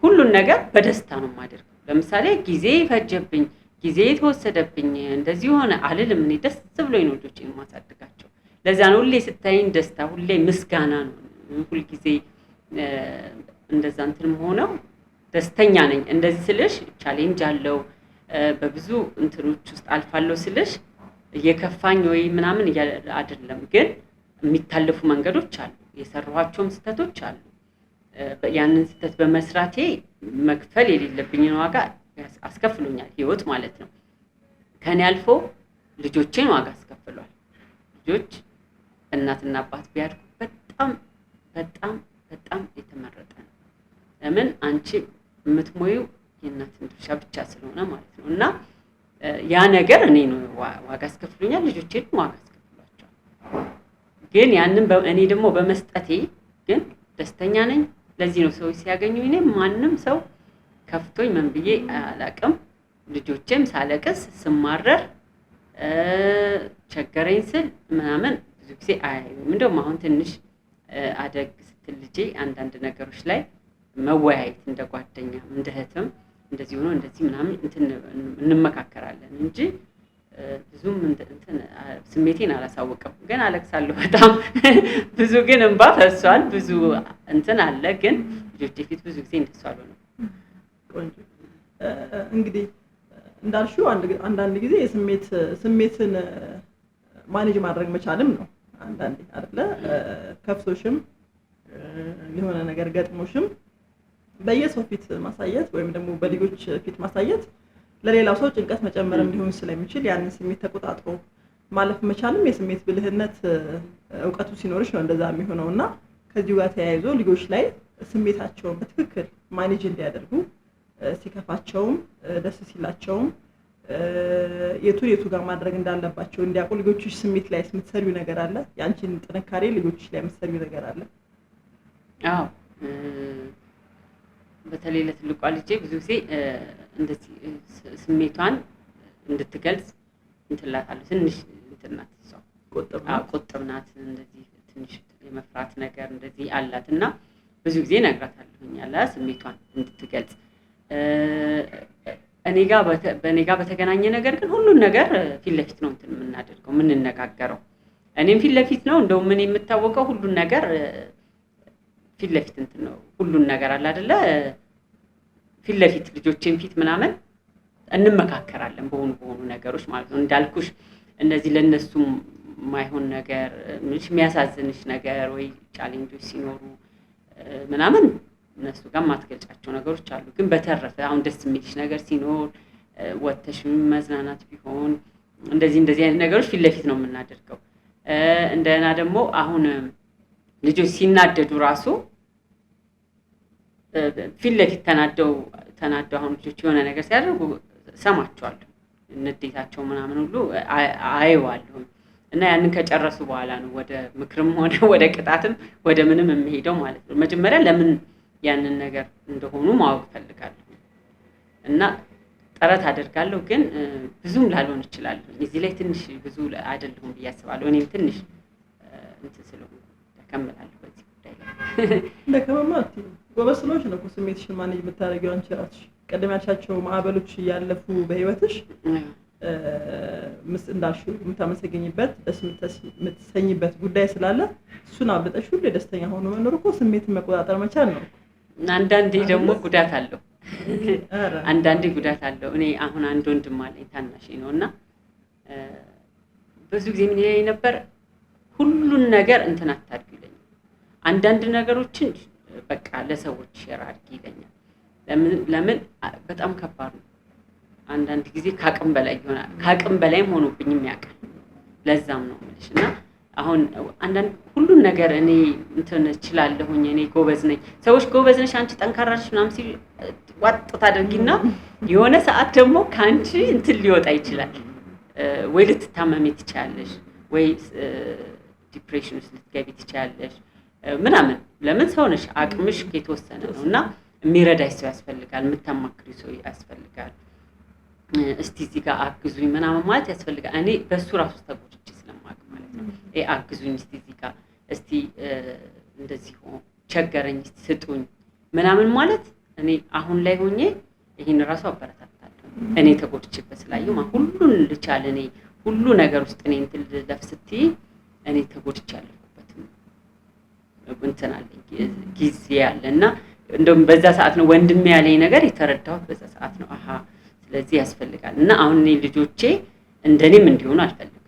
ሁሉን ነገር በደስታ ነው የማደርገው። ለምሳሌ ጊዜ ፈጀብኝ፣ ጊዜ የተወሰደብኝ፣ እንደዚህ ሆነ አልልም። እኔ ደስ ብሎኝ ነው ልጆቼን የማሳድጋቸው። ለዛ ነው ሁሌ ስታይኝ ደስታ፣ ሁሌ ምስጋና ነው። ሁል ጊዜ እንደዛ እንትንም ሆነው ደስተኛ ነኝ። እንደዚህ ስልሽ ቻሌንጅ አለው፣ በብዙ እንትኖች ውስጥ አልፋለሁ ስልሽ እየከፋኝ ወይ ምናምን አይደለም። ግን የሚታለፉ መንገዶች አሉ፣ የሰራኋቸውም ስህተቶች አሉ። ያንን ስህተት በመስራቴ መክፈል የሌለብኝን ዋጋ አስከፍሎኛል ህይወት ማለት ነው። ከኔ አልፎ ልጆቼን ዋጋ አስከፍሏል። ልጆች እናትና አባት ቢያድጉ በጣም በጣም በጣም የተመረጠ ነው። ለምን አንቺ የምትሞዩ የእናትን ድርሻ ብቻ ስለሆነ ማለት ነው። እና ያ ነገር እኔ ነው ዋጋ አስከፍሎኛል፣ ልጆቼን ዋጋ አስከፍሏቸዋል። ግን ያንን እኔ ደግሞ በመስጠቴ ግን ደስተኛ ነኝ። ለዚህ ነው ሰዎች ሲያገኙ እኔ ማንም ሰው ከፍቶኝ ምን ብዬ አላቅም። ልጆቼም ሳለቅስ ስማረር ቸገረኝ ስል ምናምን ብዙ ጊዜ አያዩም። እንደውም አሁን ትንሽ አደግ ስትል ልጄ አንዳንድ ነገሮች ላይ መወያየት እንደ ጓደኛም እንደ እህትም እንደዚህ ሆኖ እንደዚህ ምናምን እንመካከራለን እንጂ ብዙም እንትን ስሜቴን አላሳወቅም። ግን አለቅሳለሁ በጣም ብዙ ግን እንባ ፈሷል። ብዙ እንትን አለ። ግን ልጆቼ ፊት ብዙ ጊዜ እንደሱ አልሆነም። ቆንጆ እንግዲህ እንዳልሽው አንዳንድ ጊዜ ስሜትን ማኔጅ ማድረግ መቻልም ነው። አንዳንዴ አይደለ ከፍቶሽም የሆነ ነገር ገጥሞሽም በየሰው ፊት ማሳየት ወይም ደግሞ በልጆች ፊት ማሳየት ለሌላው ሰው ጭንቀት መጨመርም ሊሆን ስለሚችል ያንን ስሜት ተቆጣጥሮ ማለፍ መቻልም የስሜት ብልህነት እውቀቱ ሲኖርሽ ነው እንደዛ የሚሆነውና ከዚህ ጋር ተያይዞ ልጆች ላይ ስሜታቸውን በትክክል ማኔጅ እንዲያደርጉ ሲከፋቸውም ደስ ሲላቸውም የቱ ጋር ማድረግ እንዳለባቸው እንዲያውቁ ልጆችሽ ስሜት ላይ የምትሰሪው ነገር አለ? ያንቺን ጥንካሬ ልጆችሽ ላይ የምትሰሪው ነገር አለ? አዎ በተለይ ለትልቋ ልጄ ብዙ ጊዜ እንደዚህ ስሜቷን እንድትገልጽ እንትላታለሁ። ትንሽ እንትናት ሰው ቁጥብ ናት። እንደዚህ ትንሽ የመፍራት ነገር እንደዚህ አላትና ብዙ ጊዜ እነግራታለሁ ያለ ስሜቷን እንድትገልጽ። በእኔ ጋር በተገናኘ ነገር ግን ሁሉን ነገር ፊት ለፊት ነው እንትን የምናደርገው የምንነጋገረው። እኔም ፊት ለፊት ነው እንደውም ምን የምታወቀው ሁሉን ነገር ፊት ለፊት እንትን ነው ሁሉን ነገር አለ አይደለ ፊት ለፊት ልጆቼን ፊት ምናምን እንመካከራለን በሆኑ ነገሮች ማለት ነው። እንዳልኩሽ እነዚህ ለነሱ ማይሆን ነገር የሚያሳዝንሽ ነገር ወይ ቻሌንጆች ሲኖሩ ምናምን እነሱ ጋር ማትገልጫቸው ነገሮች አሉ። ግን በተረፈ አሁን ደስ የሚልሽ ነገር ሲኖር ወተሽ መዝናናት ቢሆን እንደዚህ አይነት ነገሮች ፊት ለፊት ነው የምናደርገው። እንደና ደግሞ አሁን ልጆች ሲናደዱ ራሱ ፊት ለፊት ተናደው አሁን ልጆች የሆነ ነገር ሲያደርጉ ሰማቸዋለሁ። ንዴታቸው ምናምን ሁሉ አየዋለሁ እና ያንን ከጨረሱ በኋላ ነው ወደ ምክርም ሆነ ወደ ቅጣትም ወደ ምንም የሚሄደው ማለት ነው። መጀመሪያ ለምን ያንን ነገር እንደሆኑ ማወቅ ፈልጋለሁ እና ጥረት አደርጋለሁ። ግን ብዙም ላልሆን እችላለሁ። እዚህ ላይ ትንሽ ብዙ አይደለሁም ብዬ አስባለሁ። እኔም ትንሽ እንትን ስለሆነ ተከምላለሁ በዚህ ጉዳይ ላይ እንደከመማ ጎበዝ ስለሆንሽ ነው እኮ ስሜትሽን ማኔጅ የምታደርጊው አንቺ እራስሽ። ቀደም ያልሻቸው ማዕበሎች እያለፉ በህይወትሽ እንዳልሽው የምታመሰግኝበት ደስ የምትሰኝበት ጉዳይ ስላለ እሱን አብልጠሽ ሁሌ ደስተኛ ሆኖ መኖር እኮ ስሜትን መቆጣጠር መቻል ነው። አንዳንዴ ደግሞ ጉዳት አለው። አንዳንዴ ጉዳት አለው። እኔ አሁን አንድ ወንድም አለኝ ታናሽ ነው እና ብዙ ጊዜ ምን ይለኝ ነበር፣ ሁሉን ነገር እንትን አታድርጊ ይለኛል። አንዳንድ ነገሮችን በቃ ለሰዎች ሼር አድርጊ ይለኛል። ለምን በጣም ከባድ ነው። አንዳንድ ጊዜ ከአቅም በላይ ይሆናል። ከአቅም በላይም ሆኖብኝም ያውቃል። ለዛም ነው የምልሽ እና አሁን አንዳንድ ሁሉን ነገር እኔ እንትን እችላለሁኝ፣ እኔ ጎበዝ ነኝ፣ ሰዎች ጎበዝ ነሽ አንቺ ጠንካራ ነሽ ምናምን ሲል ዋጥ ታደርጊና የሆነ ሰዓት ደግሞ ከአንቺ እንትን ሊወጣ ይችላል። ወይ ልትታመሚ ትችያለሽ፣ ወይ ዲፕሬሽን ውስጥ ልትገቢ ትችያለሽ ምናምን። ለምን ሰው ነሽ፣ አቅምሽ የተወሰነ ነው እና የሚረዳሽ ሰው ያስፈልጋል፣ የምታማክሪ ሰው ያስፈልጋል። እስቲ እዚህ ጋር አግዙኝ ምናምን ማለት ያስፈልጋል። እኔ በሱ ራሱ ተጎድቼ ስለማውቅ ማለት ነው። አግዙኝ እስቲ እዚህ ጋር እስቲ እንደዚህ ቸገረኝ እስቲ ስጡኝ ምናምን ማለት እኔ አሁን ላይ ሆኜ ይሄን ራሱ አበረታታለሁ። እኔ ተጎድቼበት ስላየሁ ሁሉን ልቻል እኔ ሁሉ ነገር ውስጥ እኔ እንትን ልለፍ ስትይ እኔ ተጎድቼ ያለሁበትም እንትን አለኝ ጊዜ አለና እንደውም በዛ ሰዓት ነው ወንድሜ ያለኝ ነገር የተረዳሁት በዛ ሰዓት ነው። አሃ ስለዚህ ያስፈልጋል እና አሁን እኔ ልጆቼ እንደኔም እንዲሆኑ አልፈልግም።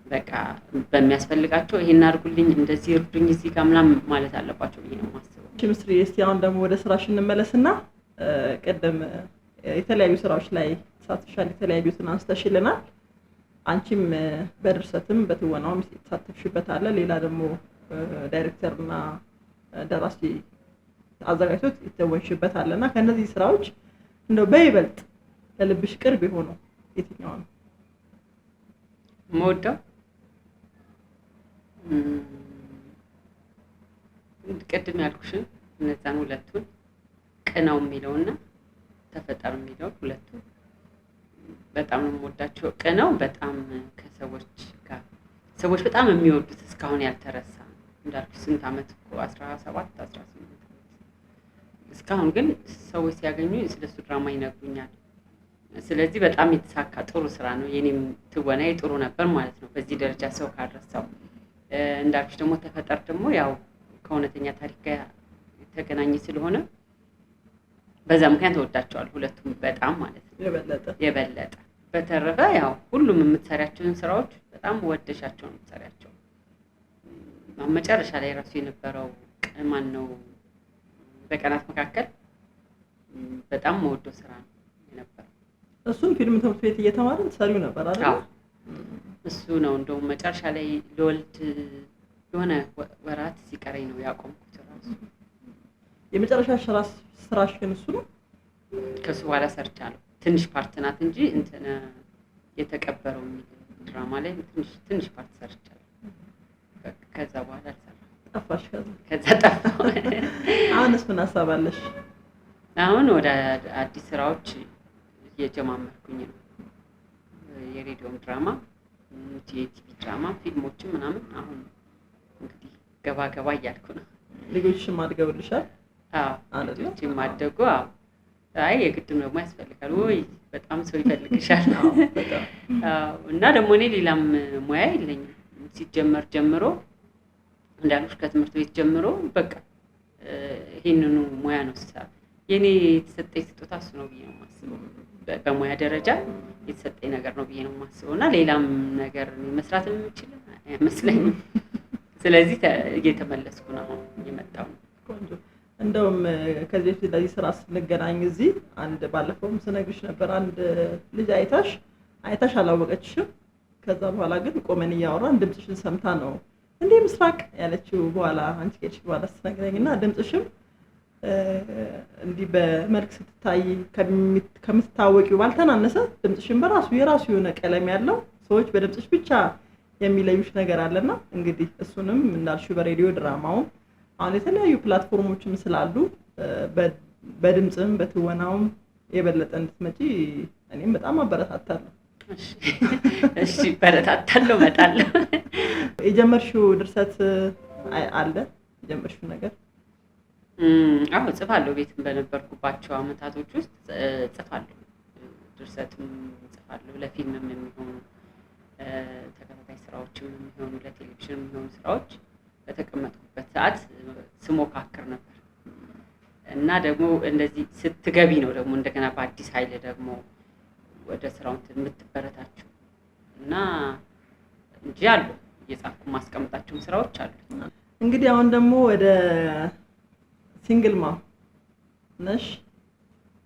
በቃ በሚያስፈልጋቸው ይሄን አድርጉልኝ፣ እንደዚህ እርዱኝ፣ እዚህ ጋር ምናምን ማለት አለባቸው ብዬ ነው የማስበው። ምስሪ እስቲ አሁን ደግሞ ወደ ስራሽ እንመለስና ቀደም የተለያዩ ስራዎች ላይ ተሳትፈሻል፣ የተለያዩትን አንስተሽልናል። አንቺም በድርሰትም በትወናውም የተሳተፍሽበት አለ። ሌላ ደግሞ ዳይሬክተርና ደራሲ አዘጋጅቶት የተወንሽበት አለና ከነዚህ ስራዎች እንደው በይበልጥ ለልብሽ ቅርብ የሆነው የትኛው ነው? የምወደው ቅድም ያልኩሽን እነዛን ሁለቱን ቅናው የሚለውና ተፈጠር የሚለው ሁለቱን በጣም ነው የምወዳቸው። ቅናው በጣም ከሰዎች ጋር ሰዎች በጣም የሚወዱት እስካሁን ያልተረሳ እንዳልኩሽ ስንት ዓመት እኮ 17 18 እስካሁን ግን ሰዎች ሲያገኙ ስለሱ ድራማ ይነግሩኛል። ስለዚህ በጣም የተሳካ ጥሩ ስራ ነው። የኔም ትወናዬ ጥሩ ነበር ማለት ነው በዚህ ደረጃ ሰው ካረሳው። እንዳልኩሽ ደግሞ ተፈጠር ደግሞ ያው ከእውነተኛ ታሪክ ጋር የተገናኘ ስለሆነ በዛ ምክንያት ተወዳቸዋል ሁለቱም በጣም ማለት ነው የበለጠ። በተረፈ ያው ሁሉም የምትሰሪያቸውን ስራዎች በጣም ወደሻቸው ነው የምትሰሪያቸው። መጨረሻ ላይ ራሱ የነበረው ማን ነው በቀናት መካከል በጣም መወደው ስራ ነው የነበረው። እሱን ፊልም ትምህርት ቤት እየተማርን ሰሪው ነበር አይደል? እሱ ነው እንደውም መጨረሻ ላይ ለወልድ የሆነ ወራት ሲቀረኝ ነው ያቆምኩት ራሱ። የመጨረሻ ስራሽ ግን እሱ ነው? ከሱ በኋላ ሰርቻለሁ። ትንሽ ፓርት ናት እንጂ እንትን የተቀበረው ድራማ ላይ ትንሽ ፓርት ሰርቻለሁ። ከዛ በኋላ አልሰራም። ጠፋሽ? ከዛ ጠፋሁ። አሁንስ ምን ሀሳብ አለሽ? አሁን ወደ አዲስ ስራዎች እየጀማመርኩኝ ነው። የሬዲዮም ድራማ፣ የቲቪ ድራማ፣ ፊልሞችም ምናምን አሁን እንግዲህ ገባ እያልኩ ነው። ልጆችሽም አድገውልሻል? ልጆችም አደጉ። አይ የግድም ደግሞ ያስፈልጋል ወይ በጣም ሰው ይፈልግሻል። እና ደግሞ እኔ ሌላም ሙያ የለኝም ሲጀመር ጀምሮ እንዳልኩሽ ከትምህርት ቤት ጀምሮ በቃ ይሄንኑ ሙያ ነው ስሰራ። የኔ የተሰጠኝ ስጦታ እሱ ነው ብዬ ነው የማስበው። በሙያ ደረጃ የተሰጠኝ ነገር ነው ብዬ ነው የማስበው እና ሌላም ነገር መስራት የምችል አይመስለኝም። ስለዚህ እየተመለስኩ ነው የመጣው። ቆንጆ። እንደውም ከዚህ በፊት ለዚህ ስራ ስንገናኝ እዚህ አንድ ባለፈውም ስነግርሽ ነበር አንድ ልጅ አይታሽ አላወቀችሽም። ከዛ በኋላ ግን ቆመን እያወራን ድምፅሽን ሰምታ ነው እንዴ ምስራቅ ያለችው። በኋላ አንቺ ከሄድሽ በኋላ ስትነግረኝና ድምፅሽም እንዲህ በመልክ ስትታይ ከምትታወቂው ባልተናነሰ ድምፅሽን በራሱ የራሱ የሆነ ቀለም ያለው ሰዎች በድምፅሽ ብቻ የሚለዩሽ ነገር አለና እንግዲህ እሱንም እንዳልሽው በሬዲዮ ድራማው አሁን የተለያዩ ፕላትፎርሞችም ስላሉ በድምጽም በትወናውም የበለጠ እንድትመጪ እኔም በጣም አበረታታለሁ። እሺ በረታታለሁ እመጣለሁ። የጀመርሽው ድርሰት አለ? የጀመርሽው ነገር? አዎ ጽፋለሁ። ቤትም በነበርኩባቸው አመታቶች ውስጥ ጽፋለሁ። ድርሰትም ጽፋለሁ። ለፊልምም የሚሆኑ ተከታታይ ስራዎችም የሚሆኑ ለቴሌቪዥን የሚሆኑ ስራዎች በተቀመጥኩበት ሰዓት ስሞካክር ነበር እና ደግሞ እንደዚህ ስትገቢ ነው ደግሞ እንደገና በአዲስ ኃይል ደግሞ ወደ ስራው የምትበረታችሁ እና እንጂ አሉ የጻፍኩ ማስቀመጣቸው ስራዎች አሉ። እንግዲህ አሁን ደግሞ ወደ ሲንግል ማም ነሽ።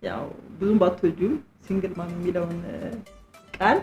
ያው ብዙም ባትወጂም ሲንግል ማም የሚለውን ቃል